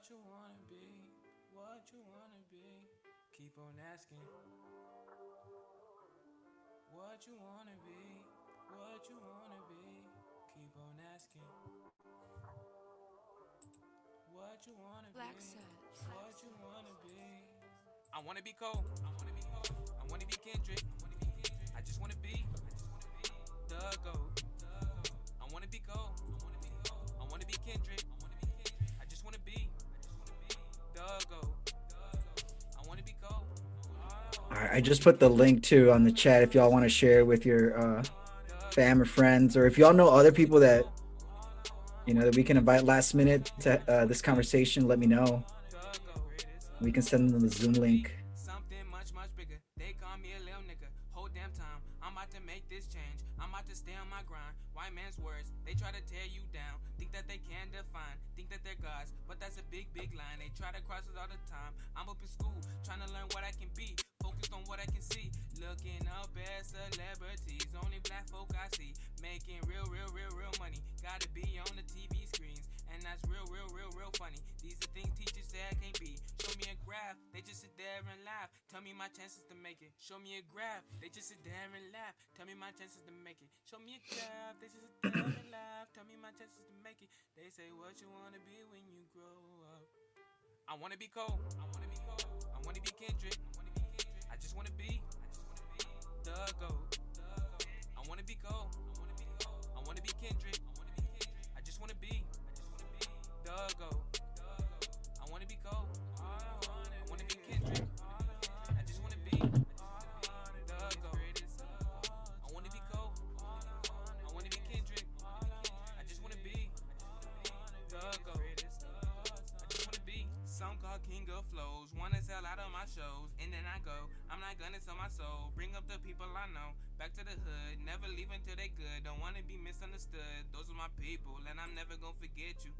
What you wanna be, what you wanna be. Keep on asking. What you wanna be, what you wanna be. Keep on asking. What you wanna be, what you wanna be. I wanna be cold. I wanna be cold. I wanna be Kendrick. I just wanna be the GOAT. I wanna be cold. I wanna be Kendrick. I just wanna be the GOAT. I wanna be cold. All right, I just put the link too on the chat if y'all want to share with your fam or friends, or if y'all know other people that that we can invite last minute to this conversation. Let me know. We can send them the Zoom link. Something much, much bigger. They call me a little nigga. Whole damn time. I'm about to make this change. I'm about to stay on my grind. White man's words, they try to tear you down. Think that they can define. Think that they're gods. But that's a big, big line. They try to cross us all the time. I'm up in school, trying to learn what I can be. Focused on what I can see. Looking up at celebrities. Only black folk I see. Making real, real, real, real money. Gotta be on the TV screens. And that's real, real, real, real funny. These are things teachers say I can't be. Show me a graph, they just sit there and laugh. Tell me my chances to make it. Show me a graph, they just sit there and laugh. Tell me my chances to make it. Show me a graph, they just sit there and laugh. Tell me my chances to make it. They say what you wanna be when you grow up. I wanna be cold. I wanna be cold. I wanna be Kendrick. I just wanna be the GOAT. I wanna be cold. I wanna be Kendrick. I just wanna be the GOAT. I wanna be cold. I wanna be Kendrick. I just wanna be the GOAT. I wanna be cold. I wanna be Kendrick. I just wanna be the GOAT. I just wanna be some called king of flows. Wanna sell out of my shows, and then I go. I'm not gonna sell my soul. Bring up the people I know. Back to the hood. Never leave until they good. Don't wanna be misunderstood. Those are my people, and I'm never gonna forget you.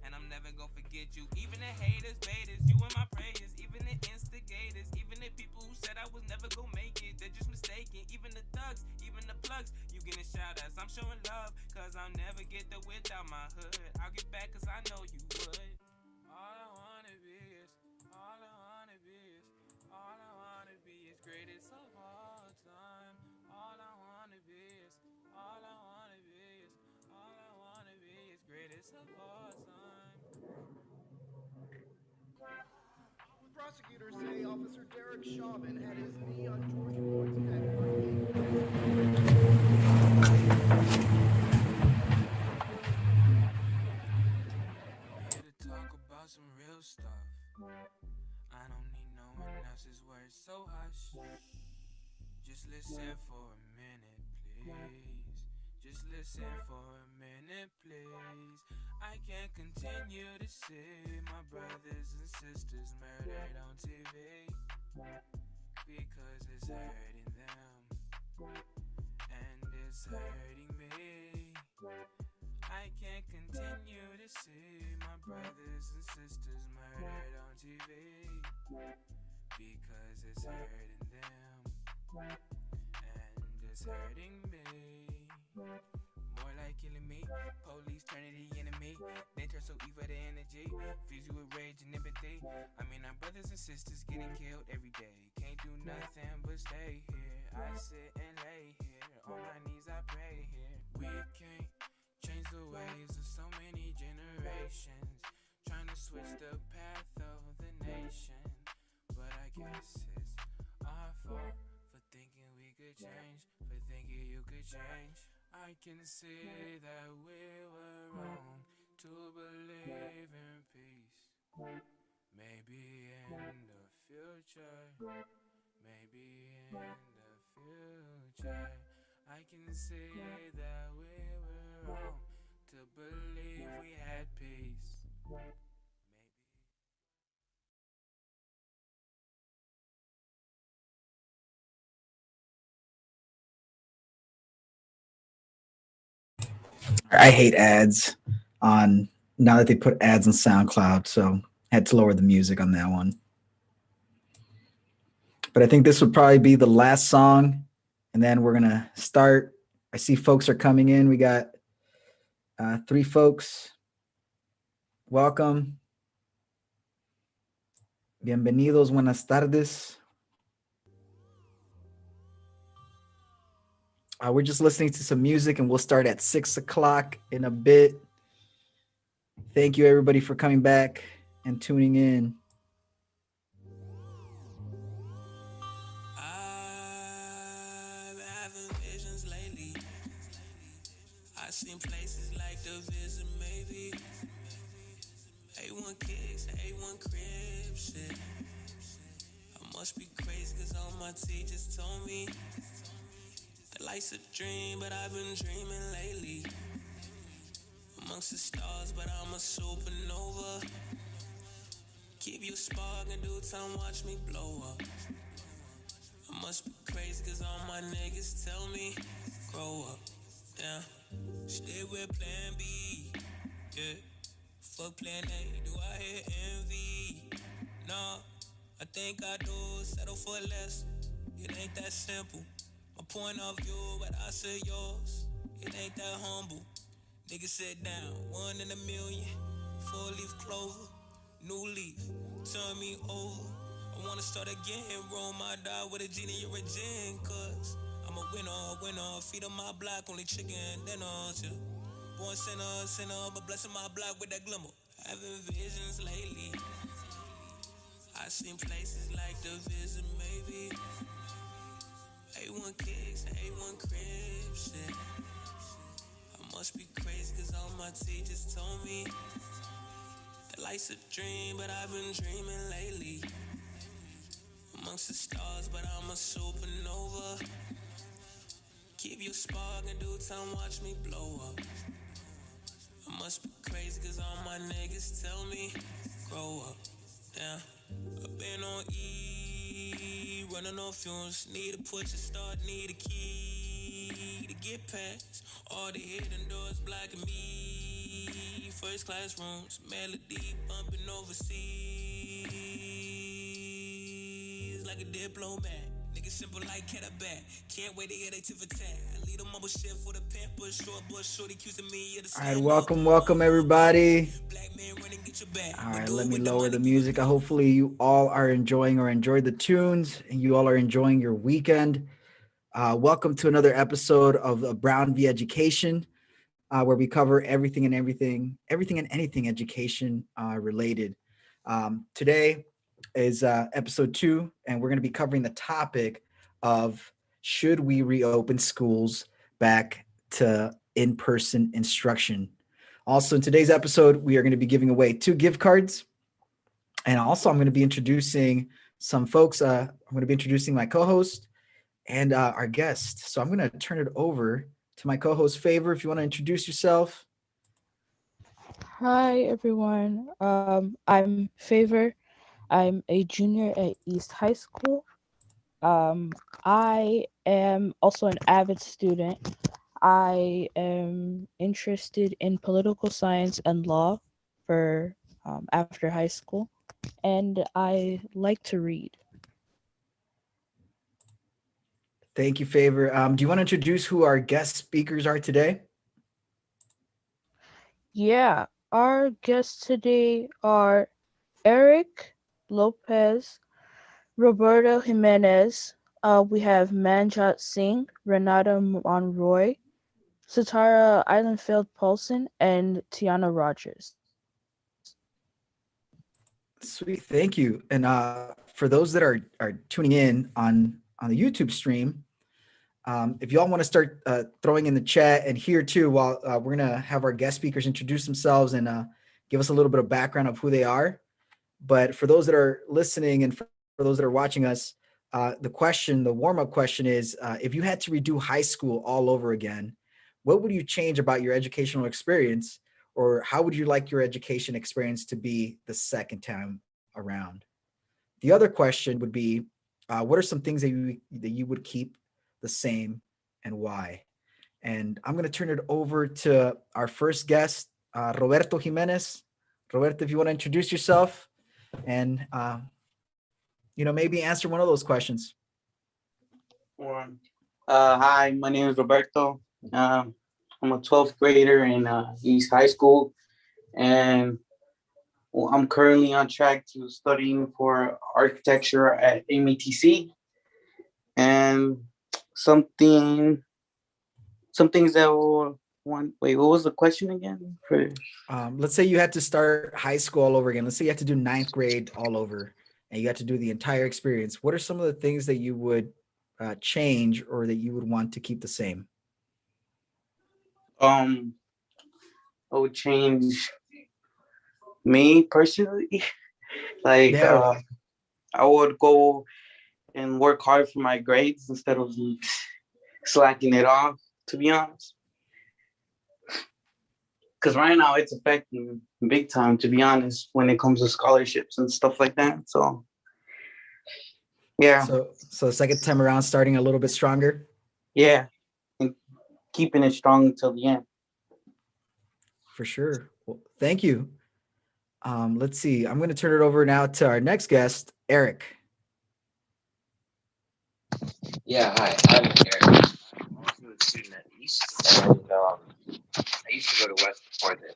And I'm never gonna forget you. Even the haters, betas, you and my prayers. Even the instigators, even the people who said I was never gonna make it, they're just mistaken. Even the thugs, even the plugs, you getting shout outs. I'm showing love, cause I'll never get there without my hood. I'll get back cause I know you would. All I wanna be is, all I wanna be is, all I wanna be is greatest of all time. All I wanna be is, all I wanna be is, all I wanna be is greatest of all time. Prosecutors say Officer Derek Chauvin had his knee on George Floyd's neck for 8 minutes. I'm here to talk about some real stuff. I don't need no one else's words, so hush. Just listen for a minute, please. Just listen for a minute, please. I can't continue to see my brothers and sisters murdered on TV because it's hurting them and it's hurting me. I can't continue to see my brothers and sisters murdered on TV because it's hurting them and it's hurting me. More like killing me. Police turn to the enemy. They turn so evil the energy. Fills you with rage and empathy. I mean, our brothers and sisters getting killed every day. Can't do nothing but stay here. I sit and lay here. On my knees I pray here. We can't change the ways of so many generations. Trying to switch the path of the nation. But I guess it's our fault for thinking we could change. For thinking you could change. I can see that we were wrong to believe in peace. Maybe in the future, maybe in the future, I can see that we were wrong to believe we had peace. Maybe. I hate ads on now that they put ads on SoundCloud, so I had to lower the music on that one. But I think this would probably be the last song, and then we're gonna start. I see folks are coming in. We got 3 folks. Welcome. Bienvenidos, buenas tardes. We're just listening to some music and we'll start at 6 o'clock in a bit. Thank you, everybody, for coming back and tuning in. I've been having visions lately. I seen places like the visit, maybe. A1 kicks, A1 crib shit. I must be crazy cause all my teachers told me that life's a dream, but I've been dreaming lately. Amongst the stars, but I'm a supernova. Keep you spark in due time, watch me blow up. I must be crazy cause all my niggas tell me grow up, yeah. Stay with plan B, yeah. Fuck plan A, do I hear envy? Nah, I think I do, settle for less. It ain't that simple. My point of view, but I say yours. It ain't that humble. Nigga sit down, 1 in a million. 4-leaf clover, new leaf, turn me over. I wanna start again, roll my die with a genie or a gin. Cause I'm a winner, feed on my block, only chicken dinners, yeah. Born sinner, but blessing my block with that glimmer. Having visions lately. I seen places like the visit, maybe. A1 kicks, A1 crib shit. I must be crazy cause all my teachers told me that life's a dream, but I've been dreaming lately. Amongst the stars, but I'm a supernova. Keep your spark in due time, watch me blow up. I must be crazy cause all my niggas tell me grow up, yeah. I've been on E, running on fumes. Need a push to start, need a key to get past all the hidden doors blocking me. First class rooms, melody bumping overseas like a diplomat. Niggas simple like cat a bat. Can't wait to hear they tip for tat. I lead a mumble shit for the pampers. Short bush, shorty accusing me of the All right, slam. welcome, everybody. Black man running, get your back. All right, let me lower the music. Hopefully you all are enjoying or enjoyed the tunes and you all are enjoying your weekend. Welcome to another episode of Brown v Education, where we cover everything and anything education related. Today is episode 2, and we're going to be covering the topic of should we reopen schools back to in-person instruction. Also, in today's episode, we are going to be giving away 2 gift cards. And also, I'm going to be introducing some folks. I'm going to be introducing my co-host and our guest. So I'm going to turn it over to my co-host, Favor, if you want to introduce yourself. Hi everyone. I'm Favor. I'm a junior at East High School. I am also an avid student. I am interested in political science and law for after high school, and I like to read. Thank you, Favor. Do you want to introduce who our guest speakers are today? Yeah, our guests today are Eric Lopez, Roberto Jimenez. We have Manjot Singh, Renata Monroy, Satara Islandfield Paulson, and Tiana Rogers. Sweet, thank you. And for those that are tuning in on the YouTube stream, if y'all want to start throwing in the chat and here too, while we're gonna have our guest speakers introduce themselves and give us a little bit of background of who they are. But for those that are listening and for those that are watching us, the warm-up question is, if you had to redo high school all over again, what would you change about your educational experience, or how would you like your education experience to be the second time around? The other question would be, what are some things that you would keep the same and why? And I'm going to turn it over to our first guest, Roberto Jimenez. Roberto, if you want to introduce yourself and maybe answer one of those questions. Hi, my name is Roberto. I'm a 12th grader in East High School, and Well, I'm currently on track to studying for architecture at METC, and something some things that will want. Wait, what was the question again? For Let's say you had to start high school all over again. Let's say you had to do ninth grade all over, and you had to do the entire experience. What are some of the things that you would change or that you would want to keep the same? um, I would change me personally. Like Yeah, I would go and work hard for my grades instead of slacking it off. To be honest, because right now it's affecting big time. To be honest, when it comes to scholarships and stuff like that. So yeah, so second time around, starting a little bit stronger. yeah, and keeping it strong until the end. For sure. Well, thank you. Let's see. I'm going to turn it over now to our next guest, Eric. Yeah, hi. I'm Eric. I'm also a student at East, and I used to go to West before this.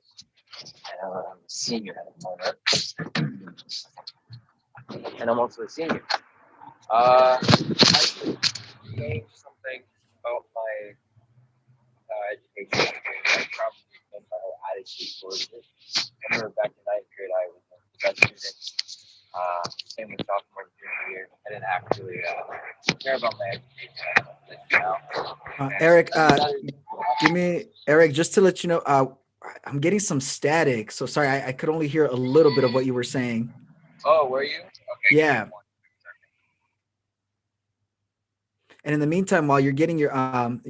And I'm a senior at the moment. And I'm also a senior. I should change something about my education. I probably changed my whole attitude towards it. I remember back in ninth grade, I was a best student. Same with sophomore and junior year. I didn't actually care about my education like now. Eric, Eric, just to let you know, I'm getting some static. So sorry, I could only hear a little bit of what you were saying. Oh, were you? Okay. Yeah. And in the meantime, while you're getting your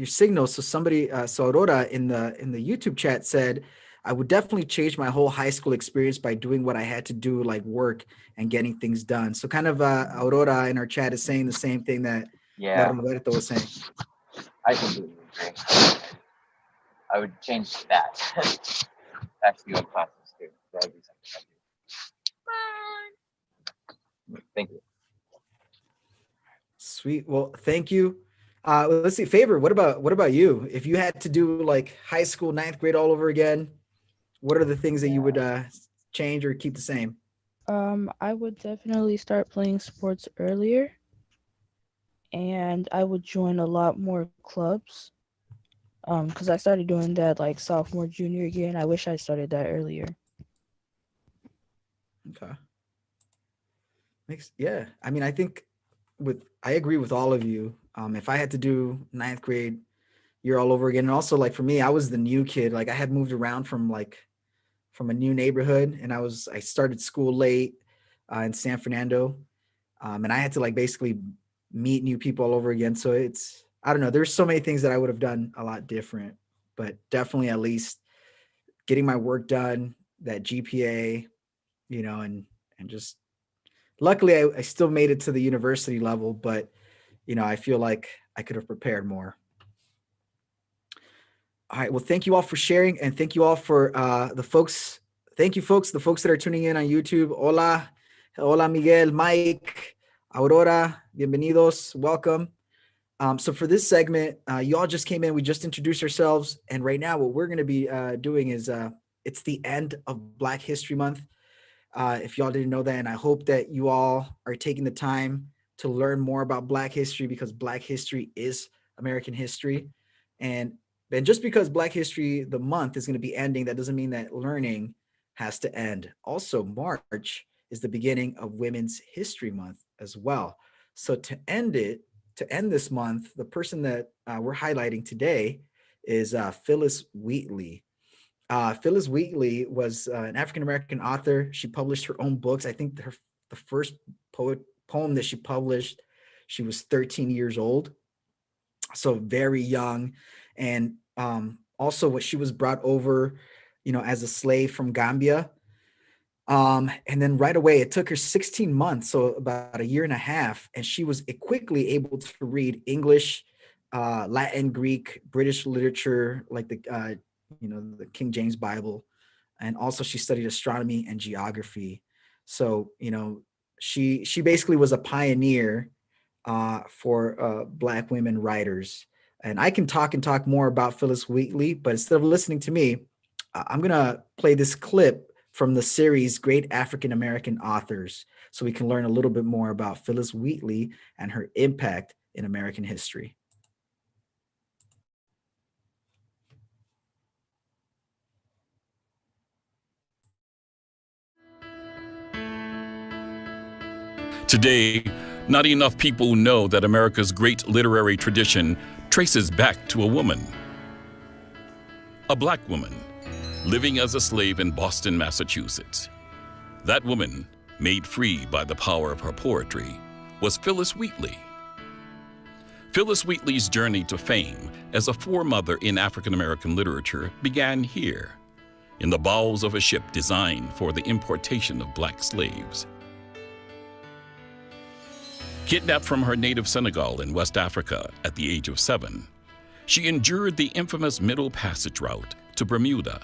signal, so somebody, so Aurora in the YouTube chat said, I would definitely change my whole high school experience by doing what I had to do, like work and getting things done. So kind of Aurora in our chat is saying the same thing that Roberto was saying. I completely agree. I would change that. Actually, on classes too. That would be something I do. Thank you. Sweet. Well, thank you. Let's see. Favor, what about you? If you had to do like high school, ninth grade all over again, what are the things that you would change or keep the same? I would definitely start playing sports earlier, and I would join a lot more clubs. Because I started doing that like sophomore, junior year, and I wish I started that earlier. Okay. Yeah. I mean, I think I agree with all of you. If I had to do ninth grade year all over again, and also like for me, I was the new kid. Like I had moved around from a new neighborhood, and I started school late in San Fernando, and I had to like basically meet new people all over again. So I don't know. There's so many things that I would have done a lot different, but definitely at least getting my work done, that GPA, and just luckily I still made it to the university level, but I feel like I could have prepared more. All right. Well, thank you all for sharing, and thank you all for the folks. Thank you, folks. The folks that are tuning in on YouTube. Hola, Miguel, Mike, Aurora, bienvenidos, welcome. So for this segment, you all just came in. We just introduced ourselves, and right now, what we're going to be doing is it's the end of Black History Month. If y'all didn't know that, and I hope that you all are taking the time to learn more about Black history, because Black history is American history, and just because Black History the month is going to be ending, that doesn't mean that learning has to end. Also, March is the beginning of Women's History Month as well. So to end this month, the person that we're highlighting today is Phyllis Wheatley. Phyllis Wheatley was an African-American author. She published her own books. I think the first poem that she published, she was 13 years old. So very young. And also what she was brought over, as a slave from Gambia. And then right away, it took her 16 months, so about a year and a half, and she was quickly able to read English, Latin, Greek, British literature, like the King James Bible. And also she studied astronomy and geography. So, she basically was a pioneer for Black women writers. And I can talk more about Phyllis Wheatley, but instead of listening to me, I'm going to play this clip from the series Great African American Authors, so we can learn a little bit more about Phillis Wheatley and her impact in American history. Today, not enough people know that America's great literary tradition traces back to a woman. A Black woman living as a slave in Boston, Massachusetts. That woman, made free by the power of her poetry, was Phillis Wheatley. Phillis Wheatley's journey to fame as a foremother in African American literature began here, in the bowels of a ship designed for the importation of Black slaves. Kidnapped from her native Senegal in West Africa at the age of 7, she endured the infamous Middle Passage route to Bermuda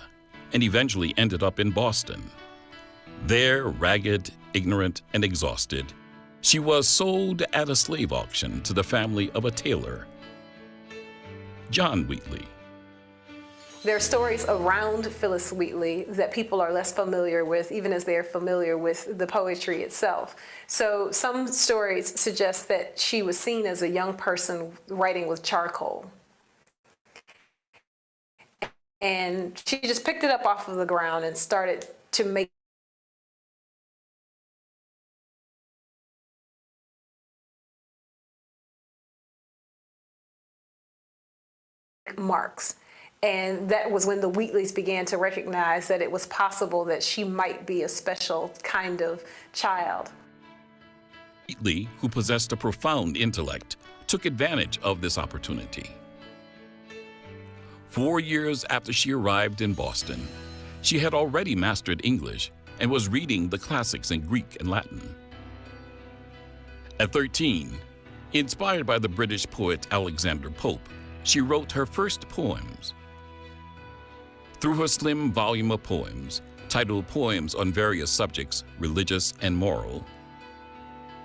and eventually ended up in Boston. There, ragged, ignorant, and exhausted, she was sold at a slave auction to the family of a tailor, John Wheatley. There are stories around Phillis Wheatley that people are less familiar with, even as they're familiar with the poetry itself. So some stories suggest that she was seen as a young person writing with charcoal. And she just picked it up off of the ground and started to make marks. And that was when the Wheatleys began to recognize that it was possible that she might be a special kind of child. Wheatley, who possessed a profound intellect, took advantage of this opportunity. 4 years after she arrived in Boston, she had already mastered English and was reading the classics in Greek and Latin. At 13, inspired by the British poet Alexander Pope, she wrote her first poems. Through her slim volume of poems, titled Poems on Various Subjects, Religious and Moral,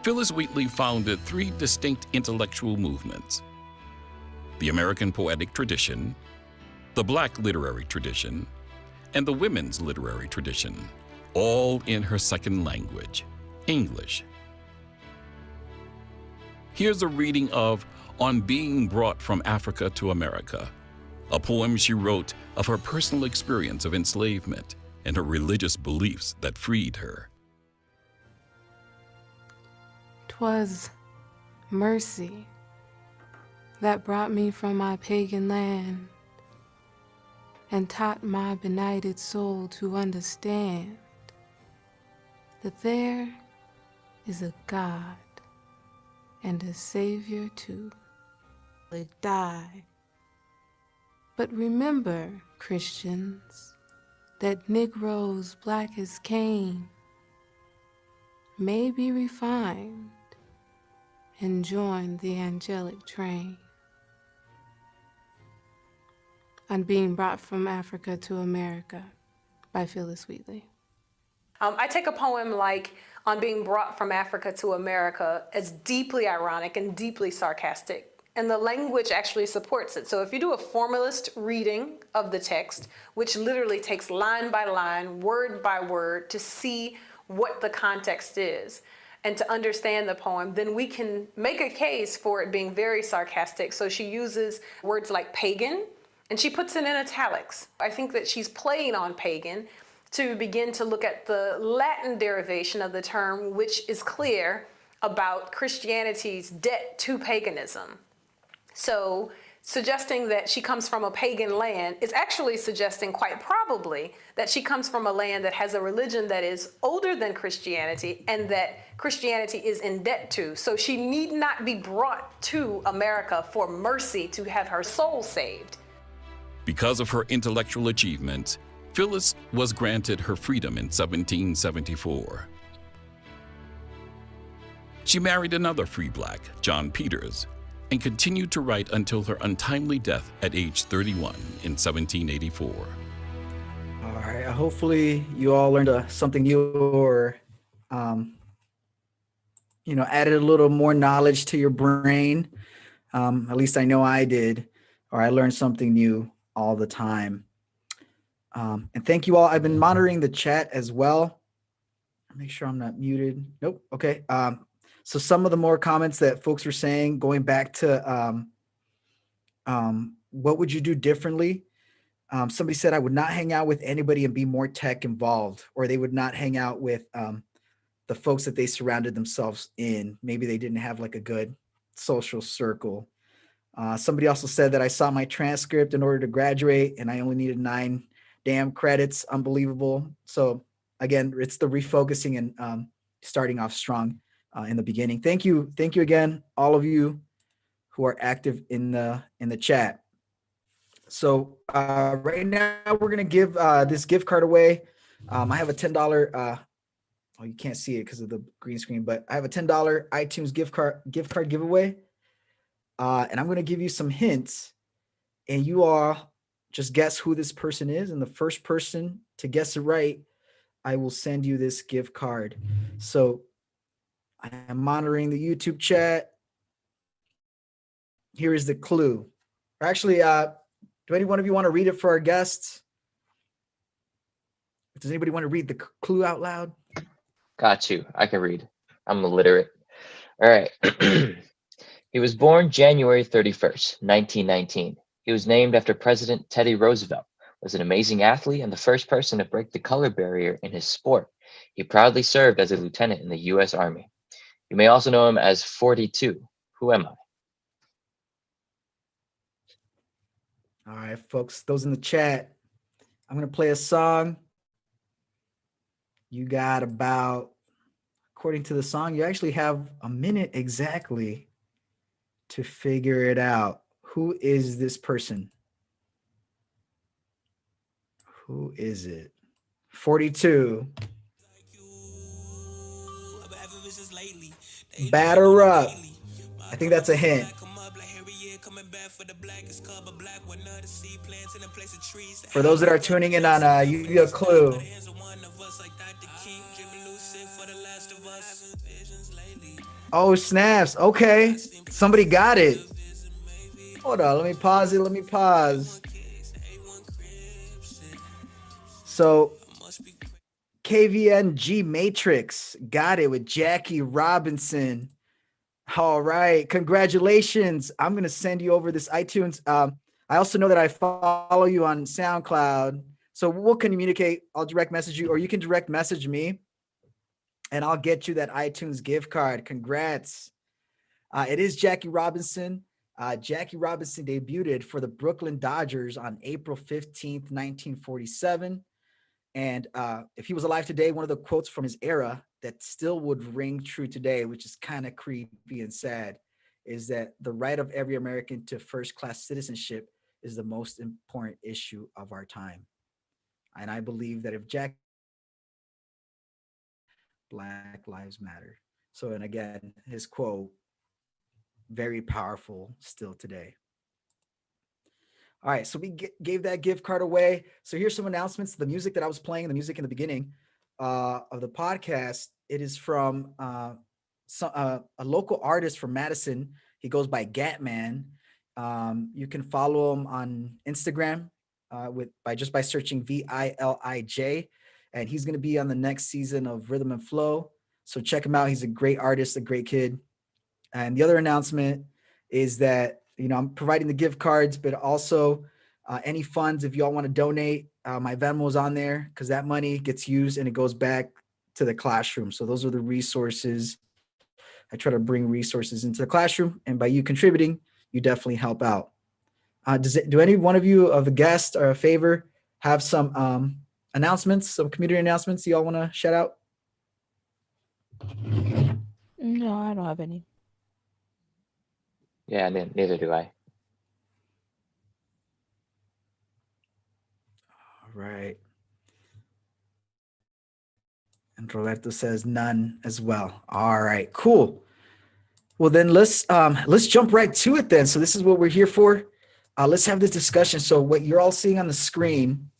Phillis Wheatley founded 3 distinct intellectual movements: the American poetic tradition, the Black literary tradition, and the women's literary tradition, all in her second language, English. Here's a reading of On Being Brought from Africa to America, a poem she wrote of her personal experience of enslavement and her religious beliefs that freed her. 'Twas mercy that brought me from my pagan land and taught my benighted soul to understand that there is a God and a Savior too. They die. But remember, Christians, that Negroes black as Cain may be refined and join the angelic train. On Being Brought from Africa to America by Phillis Wheatley. I take a poem like On Being Brought from Africa to America as deeply ironic and deeply sarcastic. And the language actually supports it. So if you do a formalist reading of the text, which literally takes line by line, word by word, to see what the context is and to understand the poem, then we can make a case for it being very sarcastic. So she uses words like pagan, and she puts it in italics. I think that she's playing on pagan to begin to look at the Latin derivation of the term, which is clear about Christianity's debt to paganism. So suggesting that she comes from a pagan land is actually suggesting quite probably that she comes from a land that has a religion that is older than Christianity and that Christianity is in debt to. So she need not be brought to America for mercy to have her soul saved. Because of her intellectual achievements, Phillis was granted her freedom in 1774. She married another free Black, John Peters, and continued to write until her untimely death at age 31 in 1784. All right. Hopefully you all learned something new or, added a little more knowledge to your brain. At least I know I did, or I learned something new all the time. And thank you all. I've been monitoring the chat as well. Make sure I'm not muted. Nope. Okay. So some of the more comments that folks were saying, going back to what would you do differently? Somebody said I would not hang out with anybody and be more tech involved, or they would not hang out with the folks that they surrounded themselves in. Maybe they didn't have like a good social circle. Somebody also said that I saw my transcript in order to graduate and I only needed 9 damn credits. Unbelievable. So again, it's the refocusing and starting off strong in the beginning. Thank you again, all of you who are active in the chat. So right now we're gonna give this gift card away. I have a $10. Oh, you can't see it because of the green screen, but I have a $10 iTunes gift card giveaway, and I'm gonna give you some hints, and you all just guess who this person is, and the first person to guess it right, I will send you this gift card. So I am monitoring the YouTube chat. Here is the clue. Or actually, do any one of you want to read it for our guests? Does anybody want to read the clue out loud? Got you. I can read. I'm illiterate. All right. He was born January 31st, 1919. He was named after President Teddy Roosevelt, was an amazing athlete and the first person to break the color barrier in his sport. He proudly served as a lieutenant in the U.S. Army. You may also know him as 42. Who am I? All right, folks, those in the chat, I'm going to play a song. You got about, according to the song, you actually have a minute exactly to figure it out. Who is this person? Who is it? 42. Batter up. I think that's a hint. For those that are tuning in on you a clue. Oh, snaps. Okay. Somebody got it. Hold on. Let me pause it. Let me pause. So KVNG Matrix got it with Jackie Robinson. All right. Congratulations. I'm going to send you over this iTunes. I also know that I follow you on SoundCloud. So we'll communicate. I'll direct message you, or you can direct message me, and I'll get you that iTunes gift card. Congrats. It is Jackie Robinson. Jackie Robinson debuted for the Brooklyn Dodgers on April 15th, 1947. And if he was alive today, one of the quotes from his era that still would ring true today, which is kind of creepy and sad, is that the right of every American to first-class citizenship is the most important issue of our time. And I believe that if Jack, Black Lives Matter. So, and again, his quote, very powerful still today. All right, so we gave that gift card away. So here's some announcements. The music that I was playing, the music in the beginning of the podcast, it is from a local artist from Madison. He goes by Gatman. You can follow him on Instagram by searching VILIJ, and he's going to be on the next season of Rhythm and Flow. So check him out. He's a great artist, a great kid. And the other announcement is that, I'm providing the gift cards, but also any funds, if y'all want to donate, my Venmo is on there because that money gets used and it goes back to the classroom. So those are the resources. I try to bring resources into the classroom, and by you contributing, you definitely help out. Do any one of you of the guests or a favor have some announcements, some community announcements y'all want to shout out? No, I don't have any. Yeah, neither do I. All right. And Roberto says none as well. All right, cool. Well, then let's jump right to it then. So this is what we're here for. Let's have this discussion. So what you're all seeing on the screen,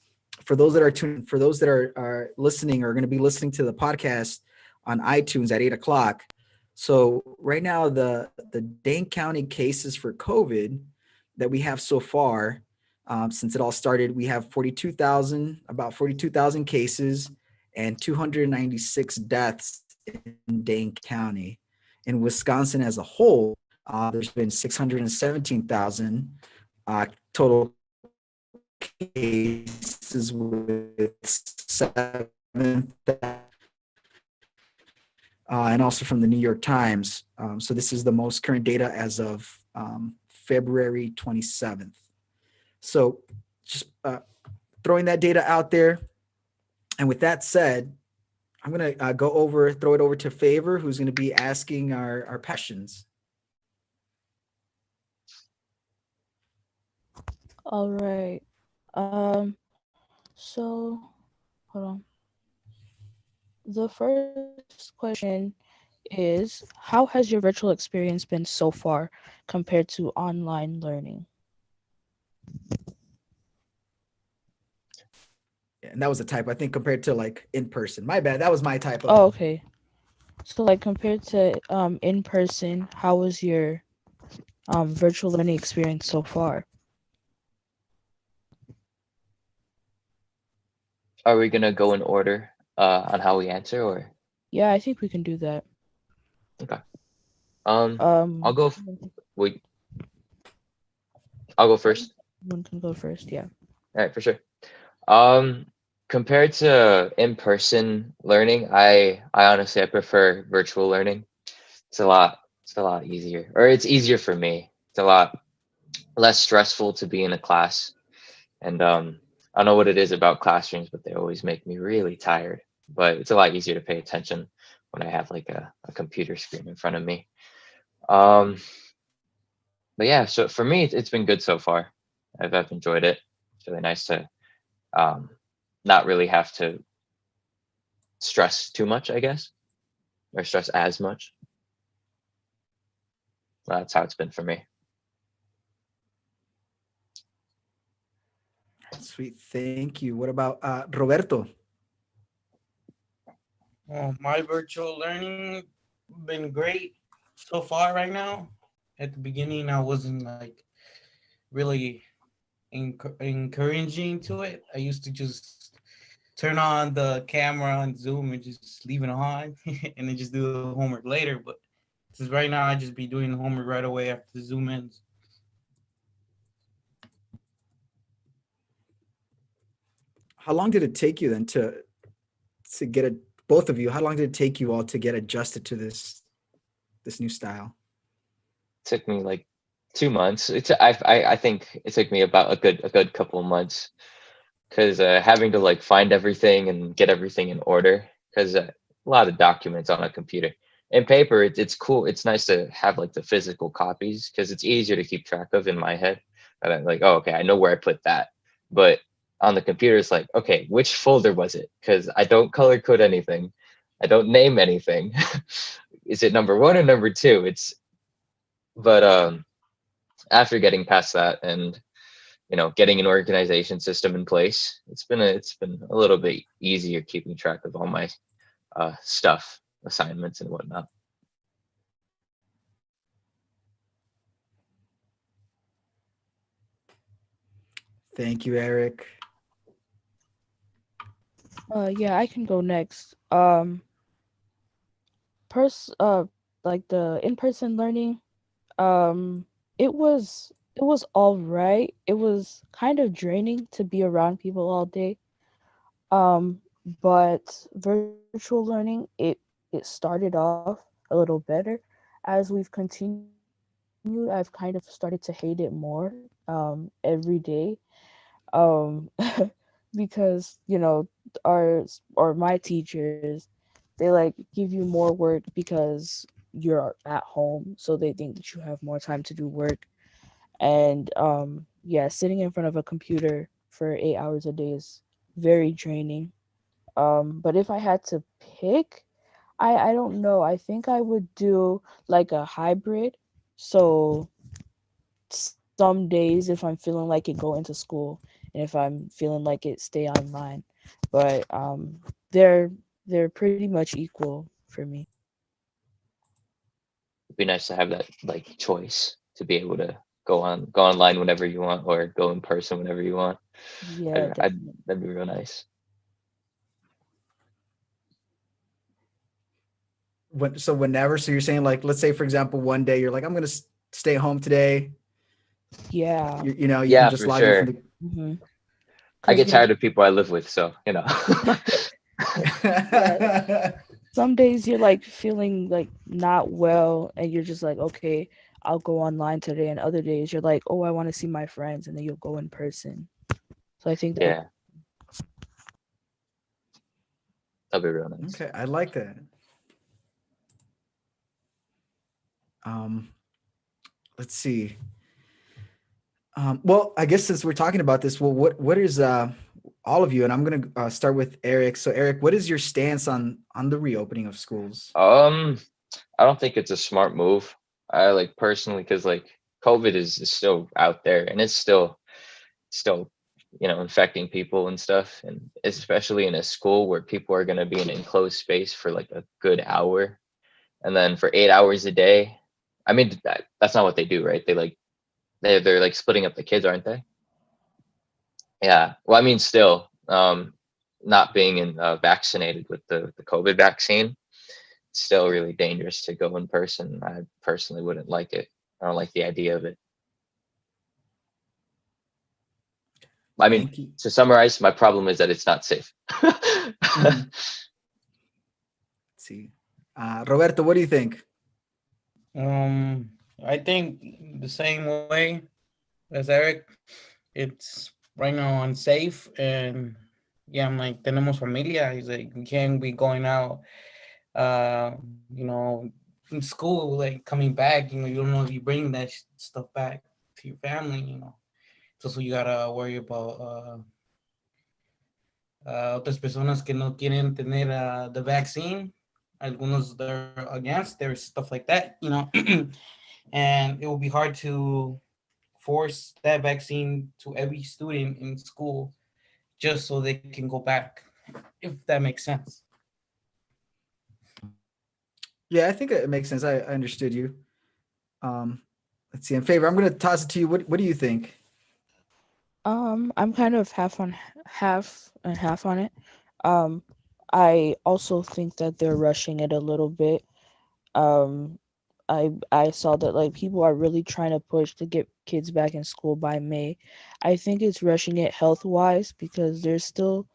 for those that are tuned, for those that are listening or going to be listening to the podcast on iTunes at 8:00. So right now, the Dane County cases for COVID that we have so far, Since it all started, we have about 42,000 cases and 296 deaths in Dane County. In Wisconsin as a whole, there's been 617,000 total cases with 7, and also from the New York Times. So this is the most current data as of February 27th. So just throwing that data out there. And with that said, I'm going to throw it over to Favor, who's going to be asking our questions. All right. So hold on. The first question is, how has your virtual experience been so far compared to online learning? And that was a typo, I think, compared to like in person. My bad. That was my typo. Oh, okay. So like compared to in person, how was your virtual learning experience so far? Are we gonna go in order on how we answer, or? Yeah, I think we can do that. Okay. I'll go. Wait. I'll go first. One can go first. Yeah. All right, for sure. Um, Compared to in-person learning, I honestly I prefer virtual learning. It's a lot easier, or it's easier for me. It's a lot less stressful to be in a class, and I don't know what it is about classrooms, but they always make me really tired. But it's a lot easier to pay attention when I have like a computer screen in front of me. Um, but yeah, so for me, it's been good so far. I've enjoyed it. It's really nice to um, not really have to stress too much, I guess, or stress as much. That's how it's been for me. Sweet. Thank you. What about Roberto? My virtual learning been great so far right now. At the beginning, I wasn't like really encouraging to it. I used to just turn on the camera on Zoom and just leave it on and then just do the homework later. But since right now, I just be doing the homework right away after the Zoom ends. How long did it take you then to get it? Both of you, how long did it take you all to get adjusted to this new style? It took me like 2 months. I think it took me about a good couple of months, because having to like find everything and get everything in order, because a lot of documents on a computer. In paper, it's cool. It's nice to have like the physical copies, because it's easier to keep track of in my head. And I'm like, oh, okay, I know where I put that. But on the computer, it's like, okay, which folder was it? Because I don't color code anything. I don't name anything. Is it number one or number two? But after getting past that and getting an organization system in place, it's been a little bit easier keeping track of all my stuff, assignments and whatnot. Thank you, Eric. Yeah, I can go next. Like the in-person learning, um, it was all right. It was kind of draining to be around people all day. But virtual learning, it started off a little better. As we've continued, I've kind of started to hate it more every day. Um because, our my teachers, they like give you more work because you're at home, so they think that you have more time to do work. And yeah, sitting in front of a computer for 8 hours a day is very draining. But if I had to pick, I don't know. I think I would do like a hybrid. So some days, if I'm feeling like it, go into school, and if I'm feeling like it, stay online. But they're pretty much equal for me. It'd be nice to have that like choice to be able to go online whenever you want, or go in person whenever you want. Yeah, definitely. That'd be real nice. So whenever, so you're saying like, let's say for example, one day you're like, I'm gonna stay home today. Yeah. You know, you can Yeah, just for log in from sure. the. Mm-hmm. I Cause get like tired of people I live with, so yeah, some days you're like feeling like not well, and you're just like, okay, I'll go online today, and other days you're like, oh, I want to see my friends, and then you'll go in person. So I think that yeah, that'd be real nice. Okay, I like that. Um, let's see. Well, I guess since we're talking about this, well, what is all of you, and I'm gonna start with Eric. So, Eric, what is your stance on the reopening of schools? I don't think it's a smart move. I like personally, because like COVID is still out there, and it's still infecting people and stuff, and especially in a school where people are going to be in an enclosed space for like a good hour, and then for 8 hours a day. I mean, that's not what they do, right? They're like splitting up the kids, aren't they? Yeah. Well, I mean, still, not being vaccinated with the COVID vaccine, it's still really dangerous to go in person. I personally wouldn't like it. I don't like the idea of it. I mean, Thank you. to summarize, my problem is that it's not safe. Mhm. Let's see, Roberto, what do you think? I think the same way as Eric. It's right now unsafe, and yeah, I'm like, tenemos familia. He's like, we can't be going out, uh, you know, in school, like coming back. You don't know if you bring that stuff back to your family. So you gotta worry about otras personas que no quieren tener the vaccine. Algunos they're against. There's stuff like that. And it will be hard to force that vaccine to every student in school just so they can go back, if that makes sense. Yeah, I think it makes sense. I understood you. Um, let's see. In favor, I'm going to toss it to you. What do you think? I'm kind of half and half on it. Um, I also think that they're rushing it a little bit. Um, I saw that like people are really trying to push to get kids back in school by May. I think it's rushing it health wise because there's still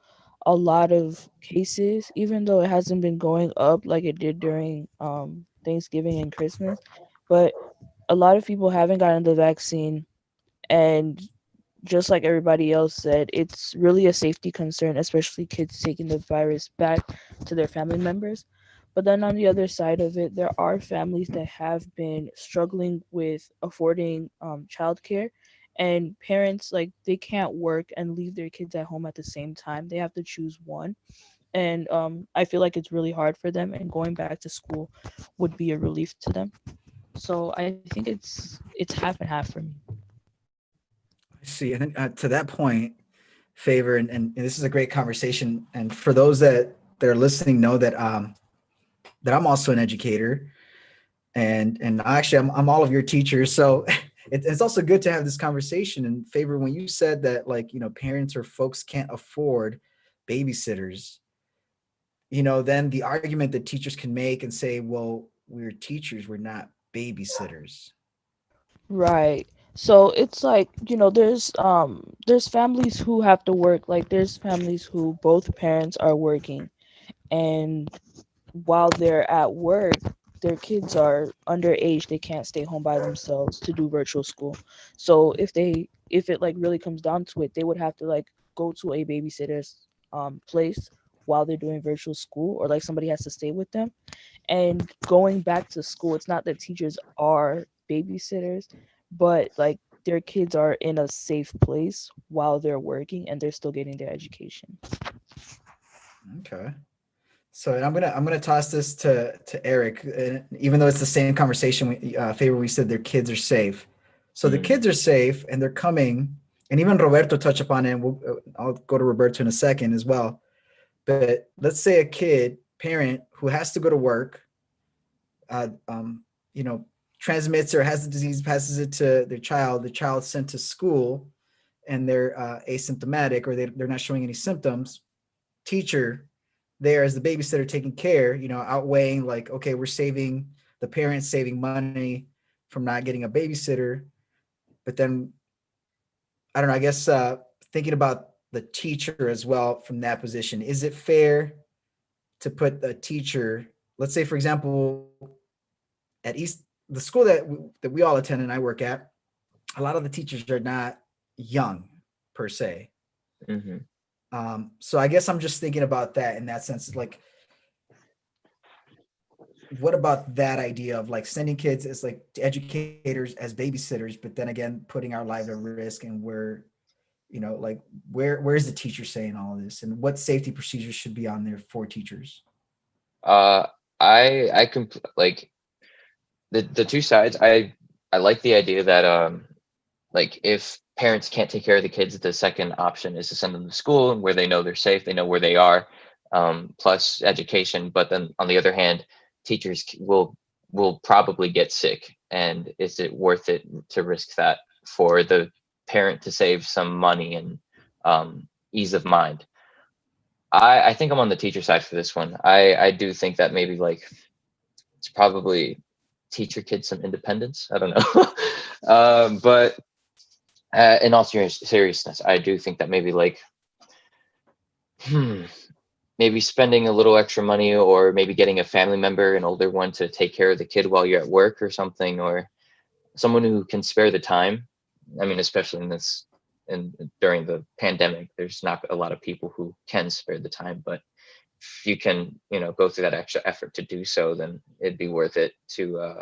a lot of cases, even though it hasn't been going up like it did during Thanksgiving and Christmas. But a lot of people haven't gotten the vaccine, and just like everybody else said, it's really a safety concern, especially kids taking the virus back to their family members. But then on the other side of it, there are families that have been struggling with affording childcare, and parents like they can't work and leave their kids at home at the same time. They have to choose one, and I feel like it's really hard for them. And going back to school would be a relief to them. So I think it's half and half for me. I see. And then, to that point, favor, and this is a great conversation. And for those that are listening, know that I'm also an educator, and actually I'm all of your teachers. So it's also good to have this conversation. And favor, when you said that like parents or folks can't afford babysitters, then the argument that teachers can make and say, well, we're teachers, we're not babysitters. Right. So it's like, there's families who have to work, like there's families who both parents are working, and while they're at work, their kids are underage, they can't stay home by themselves to do virtual school. So if it like really comes down to it, they would have to like go to a babysitter's place while they're doing virtual school, or like somebody has to stay with them. And going back to school, it's not that teachers are babysitters, but like their kids are in a safe place while they're working and they're still getting their education. Okay. So and I'm gonna toss this to Eric, even though it's the same conversation. Favor, we said their kids are safe, so the kids are safe and they're coming. And even Roberto touched upon it. And I'll go to Roberto in a second as well. But let's say a parent who has to go to work, uh, um, you know, transmits or has the disease, passes it to their child. The child's sent to school, and they're asymptomatic, or they're not showing any symptoms. Teacher there as the babysitter taking care, outweighing like, okay, we're saving the parents, saving money from not getting a babysitter. But then I don't know, I guess thinking about the teacher as well from that position, is it fair to put a teacher, let's say, for example, at the school that we all attend and I work at, a lot of the teachers are not young per se. Mm-hmm. So I guess I'm just thinking about that in that sense. Like, what about that idea of like sending kids as like educators as babysitters, but then again, putting our lives at risk, and like where's the teacher saying all of this, and what safety procedures should be on there for teachers? I like the two sides. I like the idea that like if parents can't take care of the kids, the second option is to send them to school where they know they're safe, they know where they are, plus education. But then on the other hand, teachers will probably get sick, and is it worth it to risk that for the parent to save some money and ease of mind? I think I'm on the teacher side for this one. I do think that maybe like it's probably teach your kids some independence. I don't know. But in all seriousness, I do think that maybe like maybe spending a little extra money, or maybe getting a family member, an older one, to take care of the kid while you're at work or something, or someone who can spare the time. I mean, especially during the pandemic, there's not a lot of people who can spare the time, but if you can, go through that extra effort to do so, then it'd be worth it to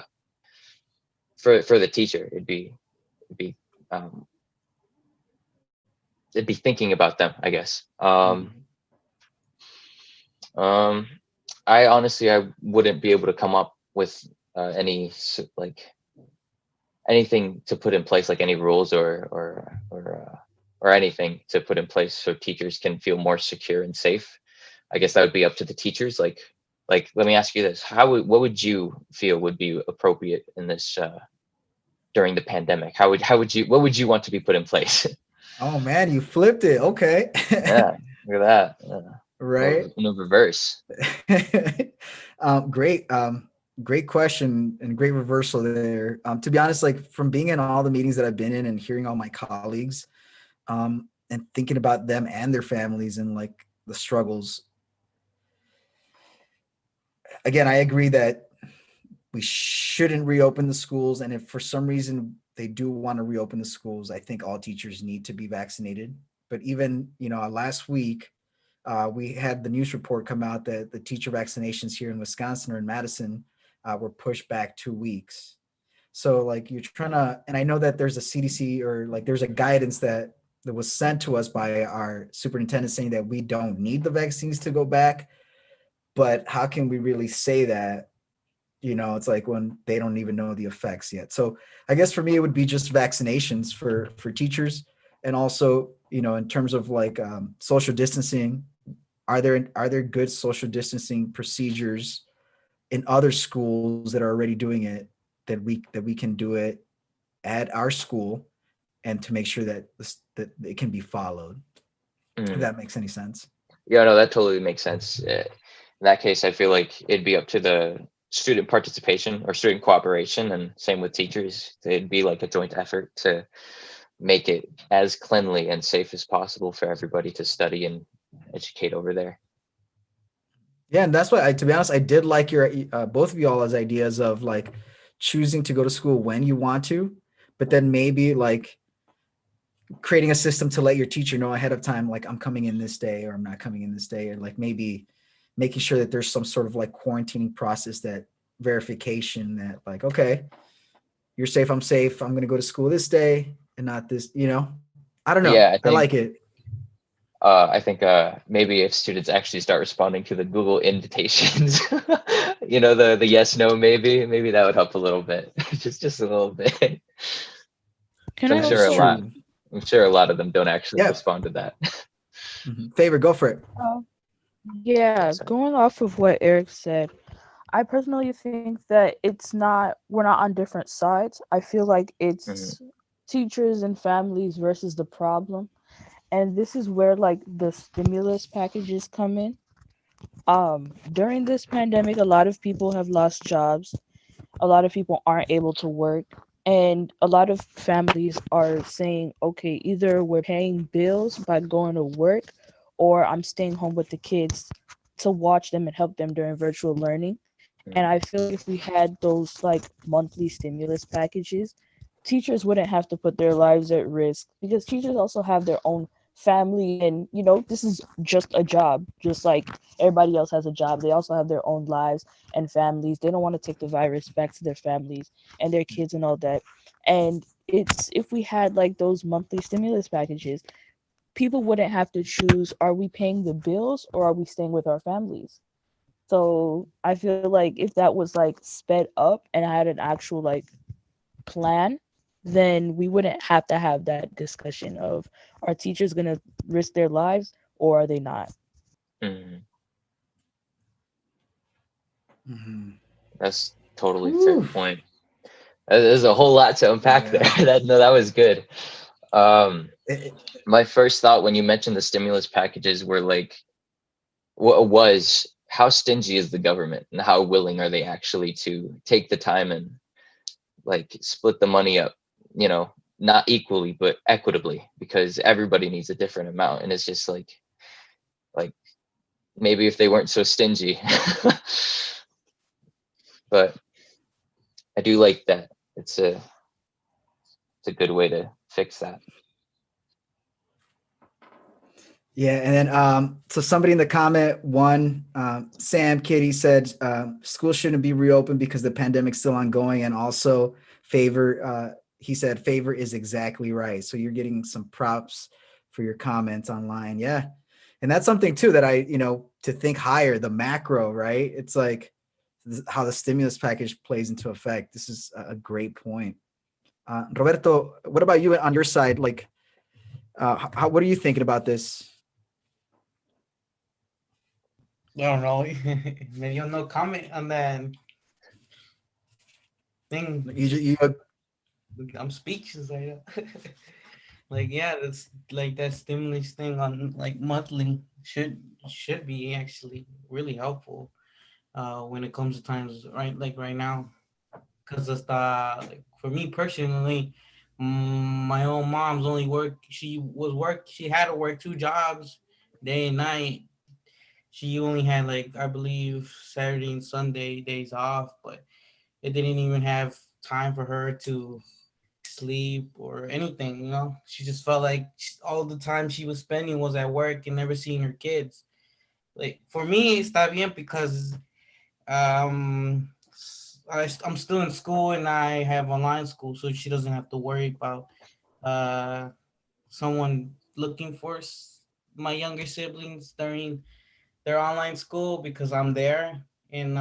for the teacher. It'd be thinking about them, I guess. I honestly, I wouldn't be able to come up with any like anything to put in place, like any rules or anything to put in place so teachers can feel more secure and safe. I guess that would be up to the teachers. Like let me ask you this: what would you feel would be appropriate in this during the pandemic? What would you want to be put in place? Oh man, you flipped it. Okay. Yeah, look at that. Yeah. Right. No reverse. Great question and great reversal there. To be honest, like from being in all the meetings that I've been in and hearing all my colleagues, and thinking about them and their families and like the struggles. Again, I agree that we shouldn't reopen the schools. And if for some reason they do want to reopen the schools, I think all teachers need to be vaccinated. But even, last week, we had the news report come out that the teacher vaccinations here in Wisconsin or in Madison were pushed back 2 weeks. So like you're trying to, and I know that there's a CDC or like there's a guidance that was sent to us by our superintendent saying that we don't need the vaccines to go back. But how can we really say that? It's like when they don't even know the effects yet. So I guess for me, it would be just vaccinations for teachers. And also, in terms of like social distancing, are there good social distancing procedures in other schools that are already doing it that we can do it at our school, and to make sure that it can be followed? If that makes any sense. Yeah, no, that totally makes sense. In that case, I feel like it'd be up to the student participation or student cooperation, and same with teachers. It'd be like a joint effort to make it as cleanly and safe as possible for everybody to study and educate over there. Yeah, and that's why to be honest, I did like your both of y'all's ideas of like choosing to go to school when you want to, but then maybe like creating a system to let your teacher know ahead of time, like I'm coming in this day or I'm not coming in this day, or like maybe making sure that there's some sort of like quarantining process, that verification that like, okay, you're safe, I'm safe, I'm going to go to school this day and not this, I don't know. Yeah, I like it. I think maybe if students actually start responding to the Google invitations, the yes, no, maybe that would help a little bit, just a little bit. I'm sure a lot of them don't actually respond to that. Favor, go for it. Yeah, going off of what Eric said, I personally think that we're not on different sides. I feel like Hmm. it's teachers and families versus the problem. And this is where like the stimulus packages come in. During this pandemic, a lot of people have lost jobs. A lot of people aren't able to work. And a lot of families are saying, okay, either we're paying bills by going to work, or I'm staying home with the kids to watch them and help them during virtual learning. And I feel like if we had those like monthly stimulus packages, teachers wouldn't have to put their lives at risk, because teachers also have their own family, and this is just a job, just like everybody else has a job. They also have their own lives and families. They don't want to take the virus back to their families and their kids and all that. And it's if we had like those monthly stimulus packages, people wouldn't have to choose, are we paying the bills or are we staying with our families? So I feel like if that was like sped up and had an actual like plan, then we wouldn't have to have that discussion of, are teachers going to risk their lives or are they not? Hmm. Mhm. That's totally fair Whew. point. There's a whole lot to unpack there. Yeah. That was good. Um, It- my first thought when you mentioned the stimulus packages were like, what was how stingy is the government and how willing are they actually to take the time and like split the money up, not equally but equitably, because everybody needs a different amount, and it's just like maybe if they weren't so stingy. But I do like that. It's a good way to fix that. yeah, and then so somebody in the comment one, Sam Kitty said school shouldn't be reopened because the pandemic's still ongoing, and also favor. He said favor is exactly right. So you're getting some props for your comments online. Yeah, and that's something too that to think higher, the macro, right? It's like how the stimulus package plays into effect. This is a great point. Roberto, what about you on your side? Like, what are you thinking about this? I don't know. Maybe you'll no comment on that thing. You I'm speechless. Like, yeah, that's like that stimulus thing on like monthly should be actually really helpful when it comes to times right now, because it's like for me personally, my own mom's only work she had to work two jobs day and night. She only had like, I believe, Saturday and Sunday days off, but it didn't even have time for her to sleep or anything. She just felt like all the time she was spending was at work and never seeing her kids. Like for me, está bien because um, I'm still in school and I have online school, so she doesn't have to worry about uh, someone looking for my younger siblings during their online school, because I'm there. And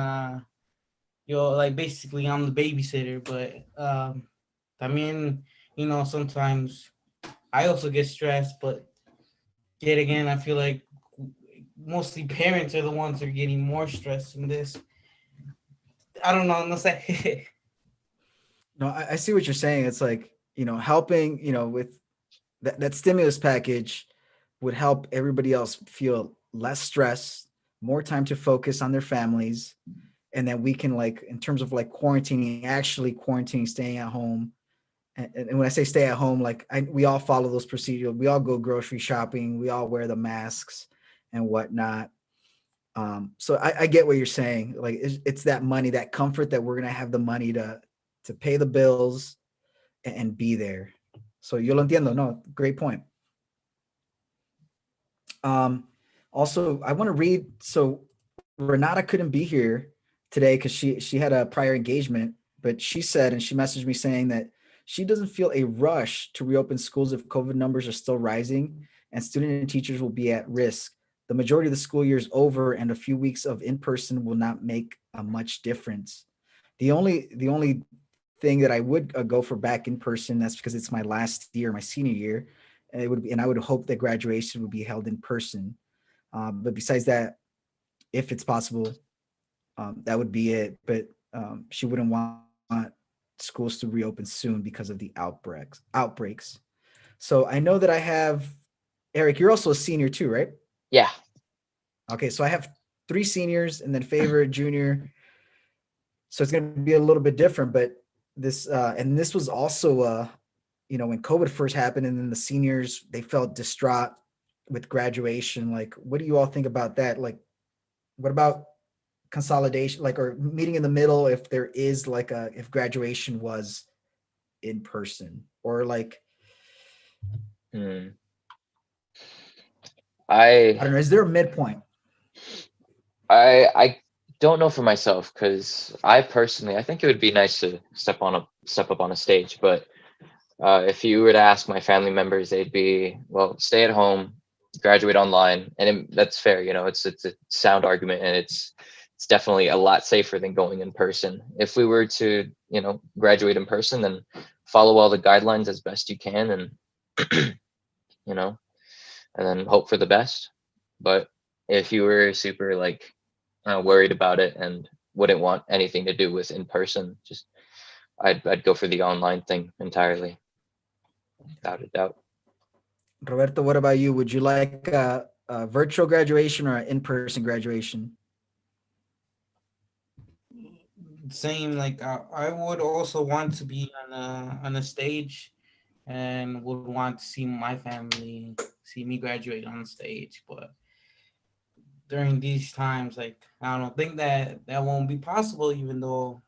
like basically I'm the babysitter. But I mean, sometimes I also get stressed, but yet again, I feel like mostly parents are the ones that are getting more stressed in this. I don't know. No sé. No, I see what you're saying. It's like, helping, with that stimulus package would help everybody else feel less stress, more time to focus on their families. And then we can, like, in terms of like quarantining, actually quarantining, staying at home. And when I say stay at home, like we all follow those procedures. We all go grocery shopping. We all wear the masks and whatnot. So I get what you're saying. Like it's that money, that comfort that we're gonna have the money to pay the bills and be there. So yo lo entiendo. No, great point. Um, Also, I want to read. So Renata couldn't be here today because she had a prior engagement, but she said, and she messaged me saying that she doesn't feel a rush to reopen schools if COVID numbers are still rising and student and teachers will be at risk. The majority of the school year is over, and a few weeks of in person will not make a much difference. The only thing that I would go for back in person, that's because it's my last year, my senior year, and it would be, and I would hope that graduation would be held in person. But besides that, if it's possible, that would be it. But she wouldn't want schools to reopen soon because of the outbreaks. So I know that I have Eric. You're also a senior too, right? Yeah. Okay, so I have 3 seniors and then Favor junior. So it's going to be a little bit different, but this was also when COVID first happened, and then the seniors, they felt distraught with graduation. Like, what do you all think about that? Like, what about consolidation, like, or meeting in the middle if there is like if graduation was in person, or like, Hmm. I I don't know, is there a midpoint? I don't know for myself, because I personally, I think it would be nice to step up on a stage, but if you were to ask my family members, they'd be, well, stay at home, graduate online, and that's fair. It's a sound argument, and it's definitely a lot safer than going in person. If we were to graduate in person, then follow all the guidelines as best you can, and you know and then hope for the best. But if you were super like worried about it and wouldn't want anything to do with in person, just I'd go for the online thing entirely, without a doubt. Roberto, what about you? Would you like a virtual graduation or an in-person graduation? Same, like I would also want to be on a stage, and would want to see my family see me graduate on stage. But during these times, like, I don't think that won't be possible, even though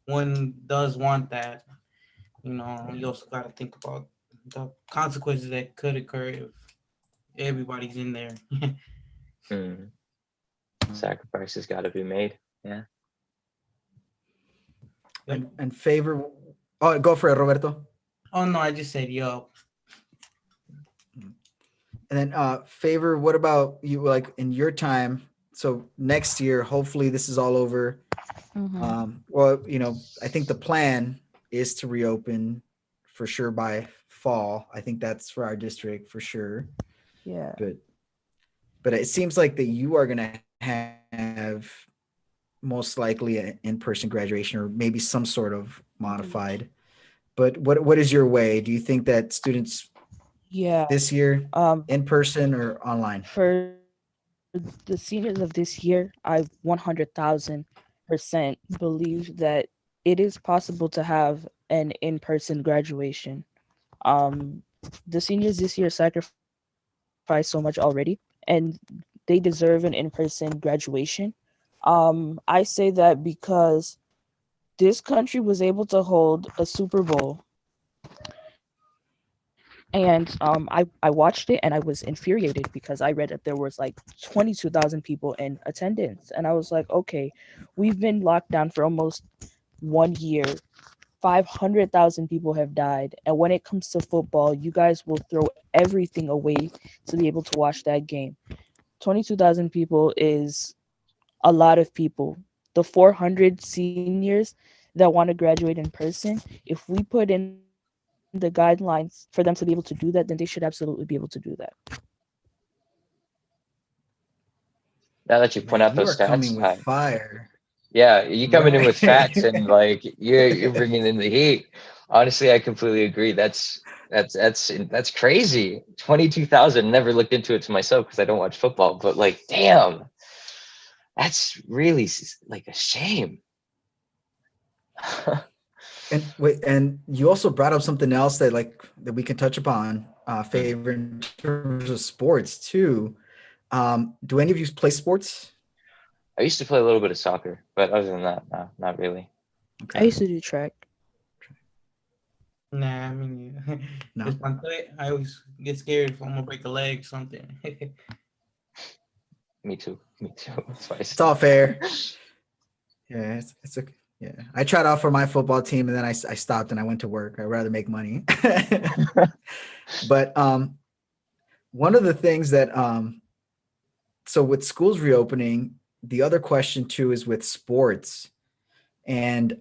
one does want that. You also got to think about the consequences that could occur if everybody's in there. Mm. Sacrifices got to be made. Yeah. And Favor, oh, go for it, Roberto. Oh no, I just said yo. And then Favor, what about you, like in your time? So next year, hopefully this is all over. Well, I think the plan is to reopen for sure by fall. I think that's for our district for sure. Yeah. But it seems like that you are going to have most likely an in-person graduation, or maybe some sort of modified. But what is your way? Do you think that students this year in person or online? For the seniors of this year, I 100,000% believe that it is possible to have an in-person graduation. The seniors this year sacrificed so much already, and they deserve an in-person graduation. I say that because this country was able to hold a Super Bowl, and I watched it and I was infuriated because I read that there was like 22,000 people in attendance, and I was like, okay, we've been locked down for almost 1 year. 500,000 people have died, and when it comes to football, you guys will throw everything away to be able to watch that game. 22,000 people is a lot of people. The 400 seniors that want to graduate in person, if we put in the guidelines for them to be able to do that, then they should absolutely be able to do that. Now that you point Man, out you are those coming stats, with fire. yeah, you coming in with facts, Right. and like you're bringing in the heat. Honestly, I completely agree. That's crazy. 22,000. Never looked into it to myself because I don't watch football. But like, damn, that's really like a shame. And wait, and you also brought up something else that we can touch upon, Favor, in terms of sports too. Do any of you play sports? I used to play a little bit of soccer, but other than that, no, not really. I used to do track. Nah, I mean, No. it's my foot. I always get scared if I'm gonna break a leg or something. Me too. It's all fair. Yeah, it's okay. Yeah, I tried out for my football team, and then I stopped and I went to work. I'd rather make money. But one of the things that so with schools reopening, the other question too is with sports, and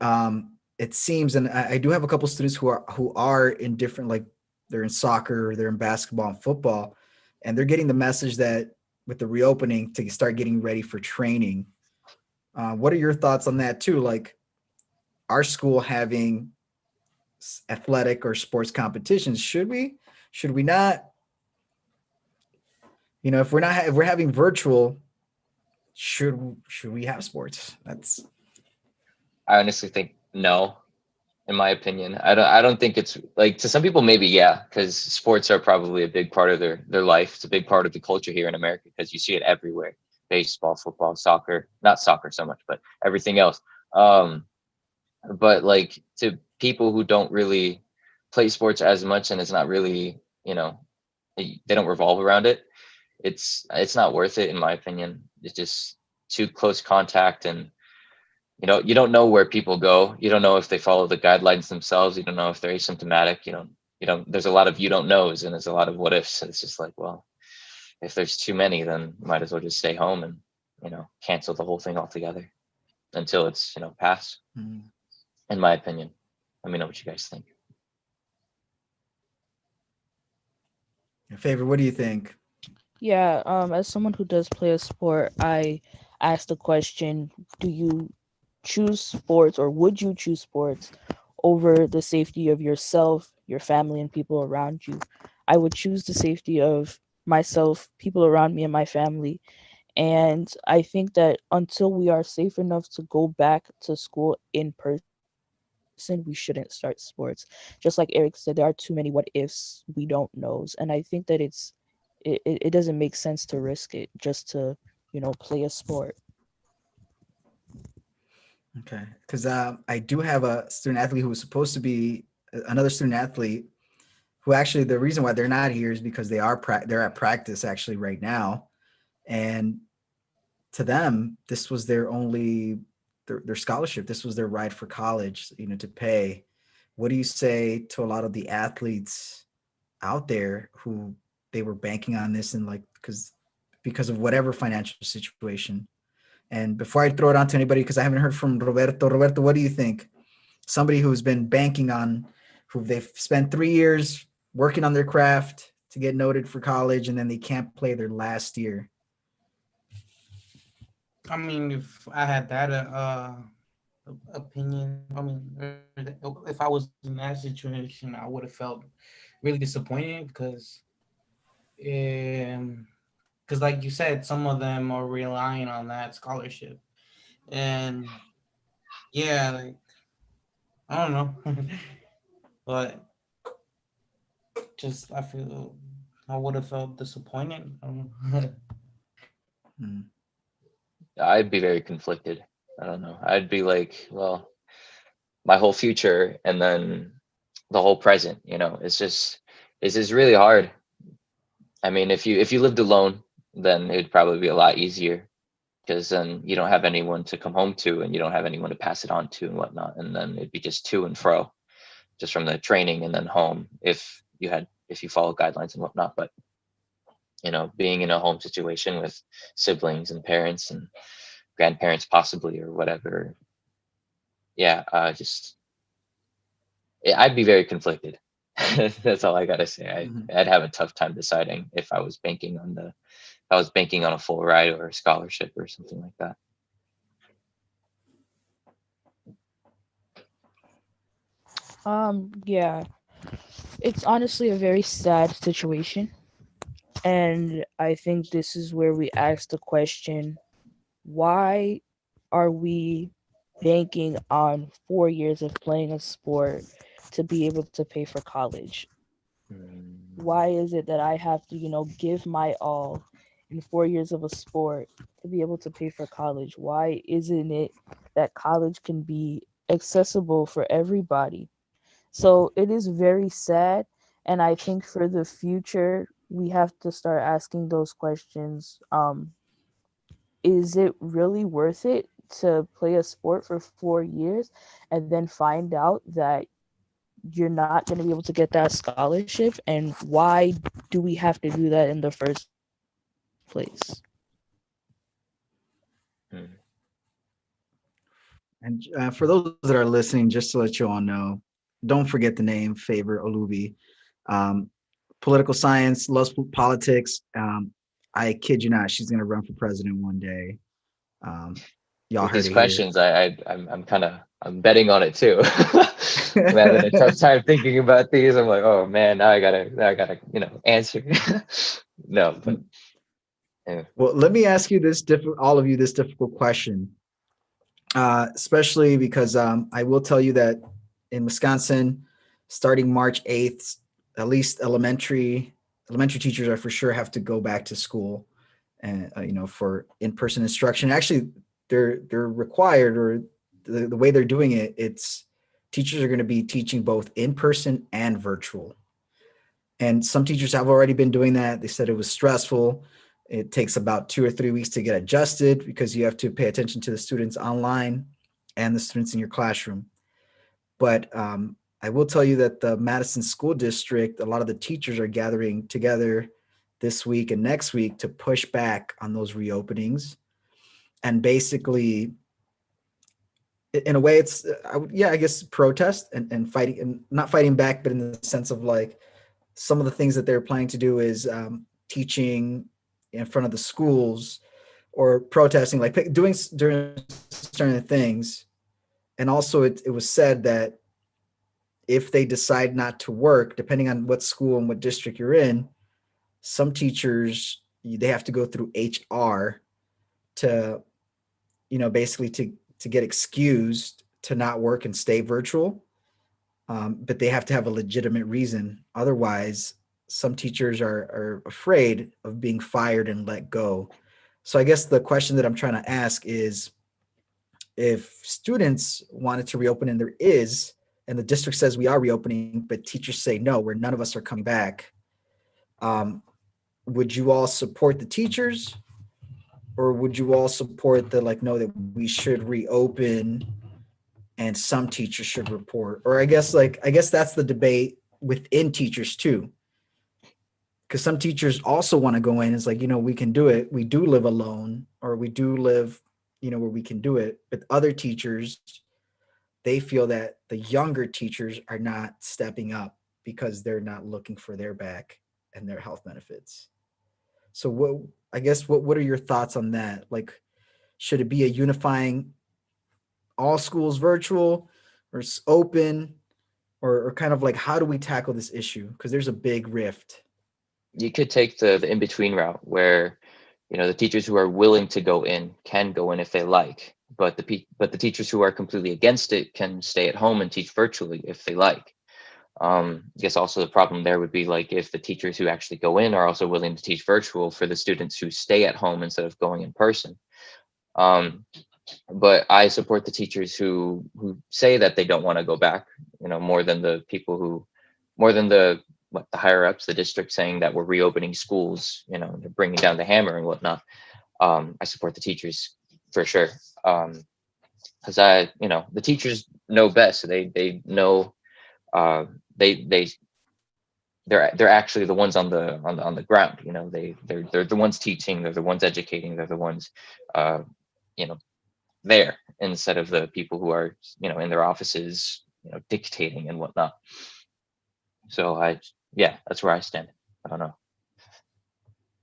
it seems, and I do have a couple students who are in different, like they're in soccer, or they're in basketball and football, and they're getting the message that with the reopening to start getting ready for training. What are your thoughts on that too? Like our school having athletic or sports competitions, should we not? You know, if we're having virtual, should we have sports? That's I honestly think no, in my opinion. I don't think it's like, to some people maybe yeah, because sports are probably a big part of their life. It's a big part of the culture here in America because you see it everywhere. Baseball, football, soccer, not soccer so much, but everything else. Um, but like to people who don't really play sports as much and it's not really, they don't revolve around it, it's not worth it in my opinion. It's just too close contact, and you don't know where people go. You don't know if they follow the guidelines themselves. You don't know if they're asymptomatic. You don't there's a lot of you don't knows, and there's a lot of what ifs. It's just like, well, if there's too many, then might as well just stay home and cancel the whole thing altogether until it's passed, in my opinion. Let me know what you guys think. Favor. What do you think? Yeah, as someone who does play a sport, I asked the question, do you choose sports or would you choose sports over the safety of yourself, your family, and people around you? I would choose the safety of myself, people around me, and my family. And I think that until we are safe enough to go back to school in person, we shouldn't start sports. Just like Eric said, there are too many what ifs, we don't knows. And I think that it doesn't make sense to risk it just to, play a sport. Okay, because I do have a student athlete who was supposed to be another student athlete who actually the reason why they're not here is because they're at practice actually right now, and to them this was their only their scholarship. This was their ride for college, to pay. What do you say to a lot of the athletes out there who they were banking on this and like because of whatever financial situation? And before I throw it on to anybody, because I haven't heard from Roberto, what do you think? Somebody who's been banking on, who they've spent 3 years working on their craft to get noted for college, and then they can't play their last year. I mean, if I had that opinion, I mean, if I was in that situation, I would have felt really disappointed because like you said, some of them are relying on that scholarship, and yeah, like I don't know, but just I feel I would have felt disappointed. I don't know. Hmm. I'd be very conflicted. I don't know. I'd be like, well, my whole future and then the whole present, it's just really hard. I mean, if you lived alone, then it'd probably be a lot easier because then you don't have anyone to come home to and you don't have anyone to pass it on to and whatnot. And then it'd be just to and fro, just from the training and then home if you follow guidelines and whatnot. But being in a home situation with siblings and parents and grandparents possibly or whatever, yeah, I'd be very conflicted. That's all I gotta say. I'd have a tough time deciding if I was banking on a full ride or a scholarship or something like that. Yeah, it's honestly a very sad situation. And I think this is where we ask the question, why are we banking on 4 years of playing a sport to be able to pay for college? Why is it that I have to, give my all in 4 years of a sport to be able to pay for college? Why isn't it that college can be accessible for everybody? So it is very sad. And I think for the future, we have to start asking those questions. Is it really worth it to play a sport for 4 years and then find out that you're not going to be able to get that scholarship? And why do we have to do that in the first place? Hmm. And for those that are listening, just to let you all know, don't forget the name Favor Olubi. Um, Political science, loves politics. I kid you not, she's going to run for president one day. Um, y'all with heard these it here. questions, I'm kind of I'm betting on it too. I'm having a tough time thinking about these. I'm like, oh man, now I gotta, answer. No, but yeah. Well, let me ask you all of you this difficult question, especially because I will tell you that in Wisconsin, starting March 8th, at least elementary teachers are for sure have to go back to school, and for in-person instruction. Actually, they're required, or the way they're doing it, it's teachers are going to be teaching both in person and virtual. And some teachers have already been doing that. They said it was stressful. It takes about 2 or 3 weeks to get adjusted because you have to pay attention to the students online and the students in your classroom. But I will tell you that the Madison School District, a lot of the teachers are gathering together this week and next week to push back on those reopenings. And basically, in a way, it's, I guess, protest and fighting, and not fighting back, but in the sense of like, some of the things that they're planning to do is teaching in front of the schools, or protesting, like doing during certain things. And also it was said that if they decide not to work, depending on what school and what district you're in, some teachers, they have to go through HR to, basically to get excused to not work and stay virtual. But they have to have a legitimate reason. Otherwise, some teachers are afraid of being fired and let go. So I guess the question that I'm trying to ask is, if students wanted to reopen, and there is, and the district says we are reopening, but teachers say no, where none of us are coming back, would you all support the teachers, or would you all support the, like, no, that we should reopen and some teachers should report? Or I guess that's the debate within teachers too, because some teachers also want to go in. It's like, we can do it, we do live alone, or we do live, where we can do it. But other teachers, they feel that the younger teachers are not stepping up because they're not looking for their back and their health benefits. So what are your thoughts on that? Like, should it be a unifying all schools virtual, or open, or kind of like, how do we tackle this issue? Because there's a big rift. You could take the in-between route where, the teachers who are willing to go in can go in if they like, but the teachers who are completely against it can stay at home and teach virtually if they like. I guess also the problem there would be, like, if the teachers who actually go in are also willing to teach virtual for the students who stay at home instead of going in person. But I support the teachers who say that they don't want to go back, more than the people more than the higher ups, the district, saying that we're reopening schools, they're bringing down the hammer and whatnot. I support the teachers for sure. Because the teachers know best. They know, they're actually the ones on the ground. They're the ones teaching. They're the ones educating. They're the ones, you know, there, instead of the people who are, in their offices, dictating and whatnot. So yeah, that's where I stand. I don't know.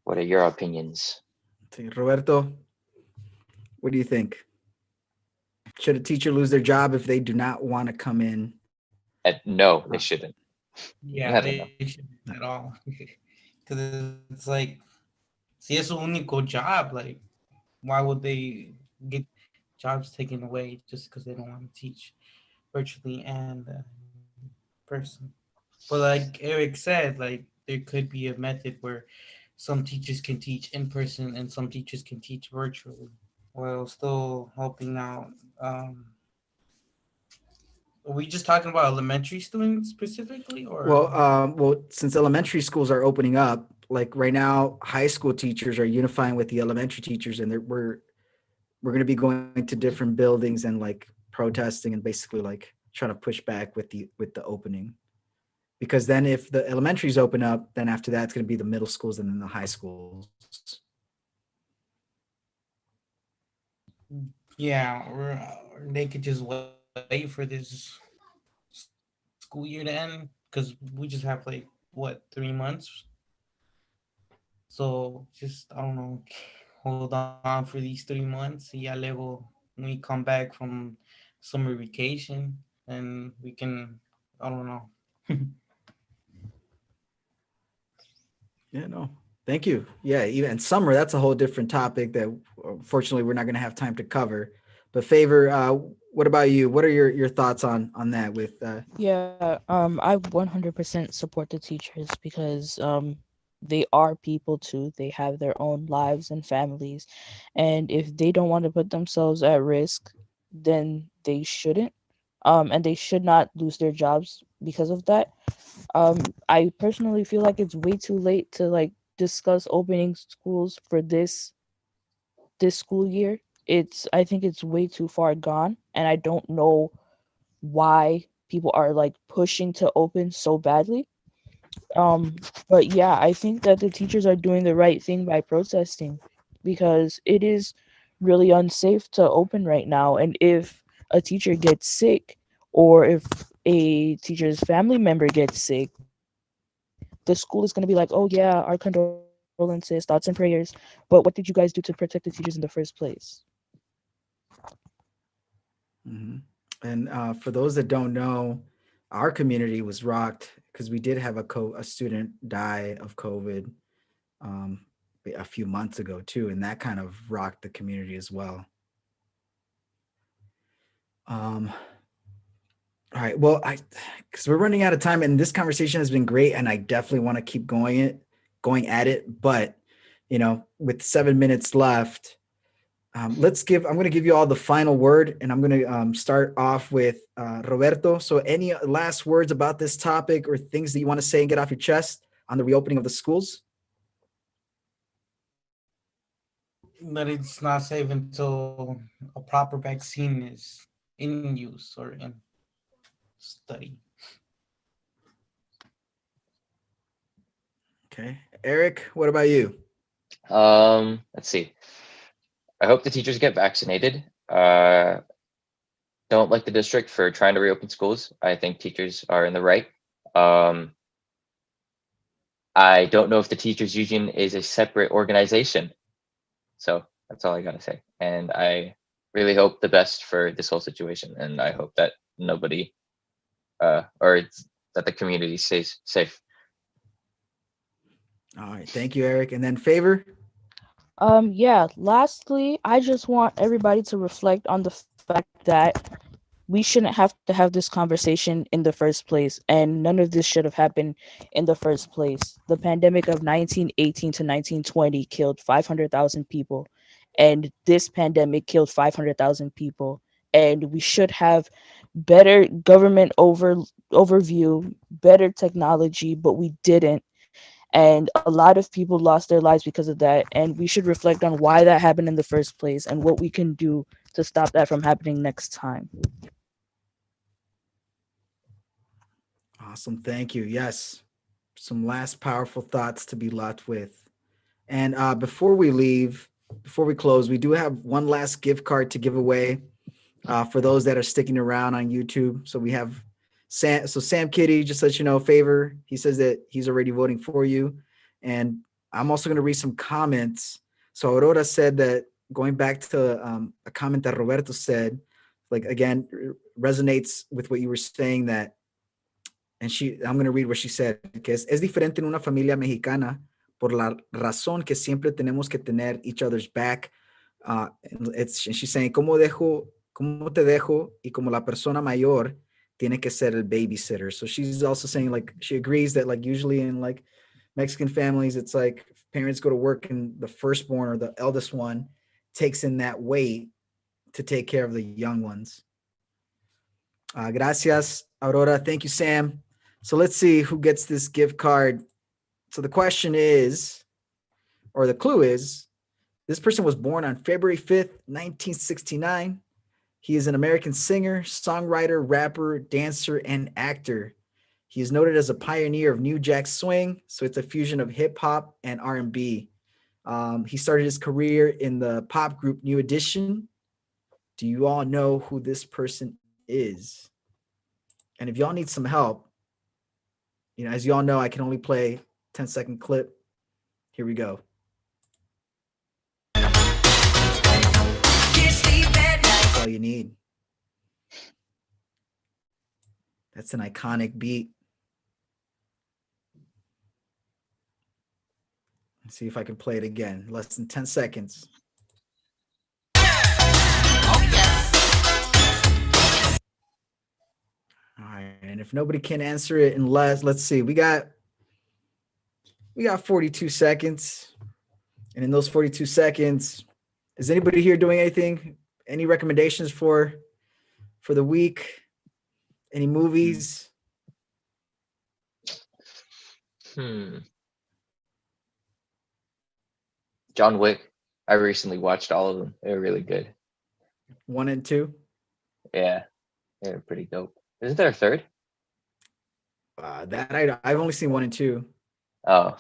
What are your opinions? Roberto, what do you think? Should a teacher lose their job if they do not want to come in? No, they shouldn't. Yeah, they shouldn't at all. Because it's like, si es su único job, like, why would they get jobs taken away just because they don't want to teach virtually and person? But like Eric said, like, there could be a method where some teachers can teach in person and some teachers can teach virtually while still helping out. Are we just talking about elementary students specifically, or? Well, since elementary schools are opening up, like right now, high school teachers are unifying with the elementary teachers, and we're going to be going to different buildings and like protesting and basically like trying to push back with the opening. Because then if the elementaries open up, then after that it's going to be the middle schools and then the high schools. Yeah, or they could just wait for this school year to end, because we just have like, what, 3 months? So just, I don't know, hold on for these 3 months y ya luego we come back from summer vacation and we can, I don't know. Yeah, no. Thank you. Yeah, even summer, that's a whole different topic that unfortunately we're not going to have time to cover. But Favor, what about you? What are your thoughts on that with Yeah, I 100% support the teachers because they are people too. They have their own lives and families, and if they don't want to put themselves at risk, then they shouldn't. And they should not lose their jobs because of that. Um, I personally feel like it's way too late to like discuss opening schools for this school year. It's I think it's way too far gone, and I don't know why people are like pushing to open so badly. Um, but yeah, I think that the teachers are doing the right thing by protesting because it is really unsafe to open right now. And if a teacher gets sick or if a teacher's family member gets sick, the school is going to be like, oh, yeah, our condolences, thoughts and prayers. But what did you guys do to protect the teachers in the first place? Mhm. And for those that don't know, our community was rocked because we did have a student die of COVID um, a few months ago too, and that kind of rocked the community as well. Um, all right, well, I because we're running out of time, and this conversation has been great, and I definitely want to keep going at it, but with 7 minutes left. I'm going to give you all the final word, and I'm going to start off with Roberto. So any last words about this topic or things that you want to say and get off your chest on the reopening of the schools? That it's not safe until a proper vaccine is in use or in study. Okay. Eric, what about you? Let's see. I hope the teachers get vaccinated. Don't like the district for trying to reopen schools. I think teachers are in the right. Um, I don't know if the teachers union is a separate organization. So that's all I gotta say. And I really hope the best for this whole situation. And I hope that nobody that the community stays safe. All right. Thank you, Eric. And then Favor. Yeah, lastly, I just want everybody to reflect on the fact that we shouldn't have to have this conversation in the first place, and none of this should have happened in the first place. The pandemic of 1918 to 1920 killed 500,000 people, and this pandemic killed 500,000 people. And we should have better government overview, better technology, but we didn't. And a lot of people lost their lives because of that. And we should reflect on why that happened in the first place and what we can do to stop that from happening next time. Awesome. Thank you. Yes. Some last powerful thoughts to be left with. And before we leave, before we close, we do have one last gift card to give away for those that are sticking around on YouTube. So we have Sam. So Sam Kitty, just let you know, Favor. He says that he's already voting for you. And I'm also going to read some comments. So Aurora said that going back to a comment that Roberto said, like again, resonates with what you were saying that, and I'm going to read what she said, que es diferente en una familia mexicana por la razón que siempre tenemos que tener each other's back. And she's saying, ¿cómo te dejo? Y como la persona mayor tiene que ser el babysitter. So she's also saying like, she agrees that like usually in like Mexican families, it's like parents go to work and the firstborn or the eldest one takes in that weight to take care of the young ones. Gracias, Aurora. Thank you, Sam. So let's see who gets this gift card. So the question is, or the clue is, this person was born on February 5th, 1969. He is an American singer, songwriter, rapper, dancer, and actor. He is noted as a pioneer of New Jack Swing, so it's a fusion of hip hop and R&B. He started his career in the pop group New Edition. Do you all know who this person is? And if y'all need some help, as you all know, I can only play 10-second clip. Here we go. Can't sleep at night. That's an iconic beat. Let's see if I can play it again. Less than 10 seconds. All right, and if nobody can answer it unless, let's see, we got 42 seconds. And in those 42 seconds, is anybody here doing anything? Any recommendations for the week? Any movies? John Wick. I recently watched all of them. They were really good. 1 and 2? Yeah, they're pretty dope. Isn't there a third? I've only seen 1 and 2. Oh,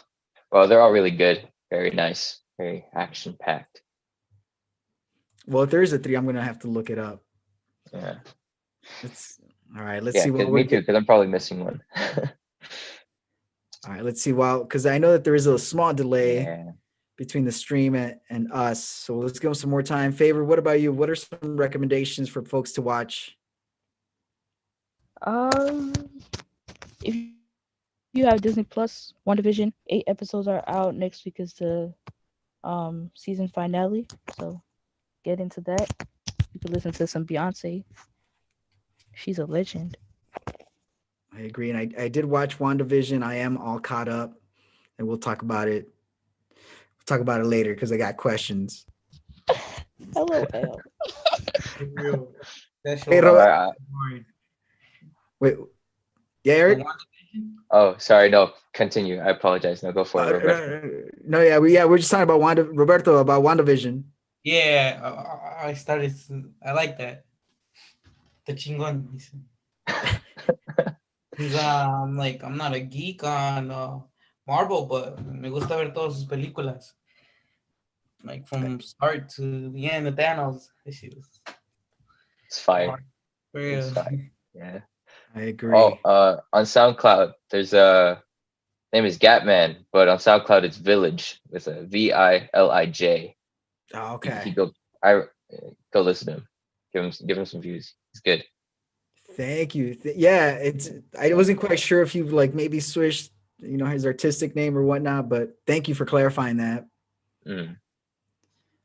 well, they're all really good. Very nice. Very action packed. Well, if there is a 3, I'm gonna have to look it up. Yeah. All right. Let's Yeah, see what me too, because I'm probably missing one. All right, let's see. Well, because I know that there is a small delay Yeah. between the stream and us. So let's give them some more time. Favor, what about you? What are some recommendations for folks to watch? If you have Disney Plus, WandaVision, 8 episodes are out. Next week is the season finale. So get into that. You can listen to some Beyonce. She's a legend. I agree. And I did watch WandaVision. I am all caught up, and we'll talk about it. We'll talk about it later because I got questions. LOL. Hey, wait. Yeah, Eric? Oh, sorry. No, continue. I apologize. No, go for it, Roberto. No, we're just talking about Roberto, about WandaVision. Yeah, I started. I like that. The chingon. I'm not a geek on Marvel, but me gusta ver todas sus películas. Like from start to the end of Thanos. It's fire. It's fire. Yeah. I agree. Oh, on SoundCloud, there's name is Gatman, but on SoundCloud it's Village with a VILIJ. Oh, okay. You go listen to him. Give him some views. It's good. Thank you. Yeah, I wasn't quite sure if you like maybe switched, his artistic name or whatnot, but thank you for clarifying that. Mm.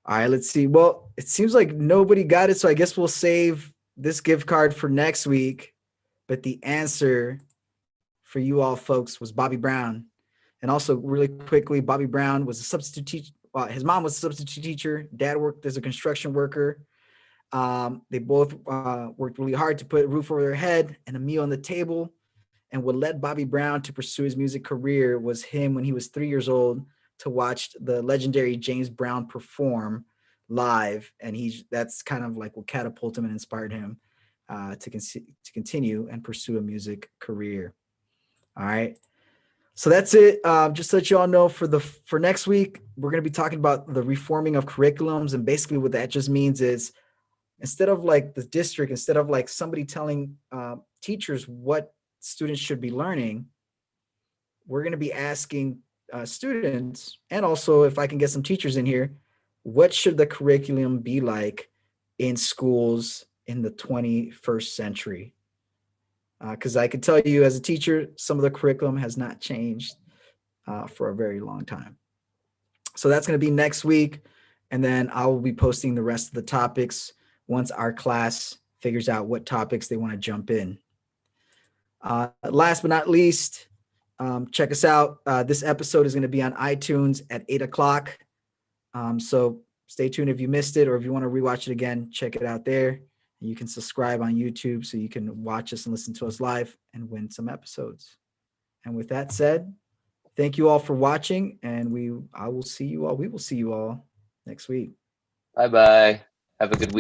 All right, let's see. Well, it seems like nobody got it, so I guess we'll save this gift card for next week. But the answer for you all folks was Bobby Brown. And also really quickly, Bobby Brown was a substitute teacher. Well, his mom was a substitute teacher. Dad worked as a construction worker. They both worked really hard to put a roof over their head and a meal on the table. And what led Bobby Brown to pursue his music career was him when he was 3 years old to watch the legendary James Brown perform live. And that's kind of like what catapulted him and inspired him to continue and pursue a music career. All right. So that's it. Just to let you all know, for next week, we're going to be talking about the reforming of curriculums. And basically what that just means is instead of like somebody telling teachers what students should be learning, we're going to be asking students, and also if I can get some teachers in here, what should the curriculum be like in schools in the 21st century? Because I can tell you as a teacher, some of the curriculum has not changed for a very long time. So that's going to be next week. And then I will be posting the rest of the topics once our class figures out what topics they want to jump in. Last but not least, check us out. This episode is going to be on iTunes at 8:00. So stay tuned if you missed it, or if you want to rewatch it again, check it out there. You can subscribe on YouTube so you can watch us and listen to us live and win some episodes. And with that said, thank you all for watching, and we will see you all next week. Bye-bye. Have a good week.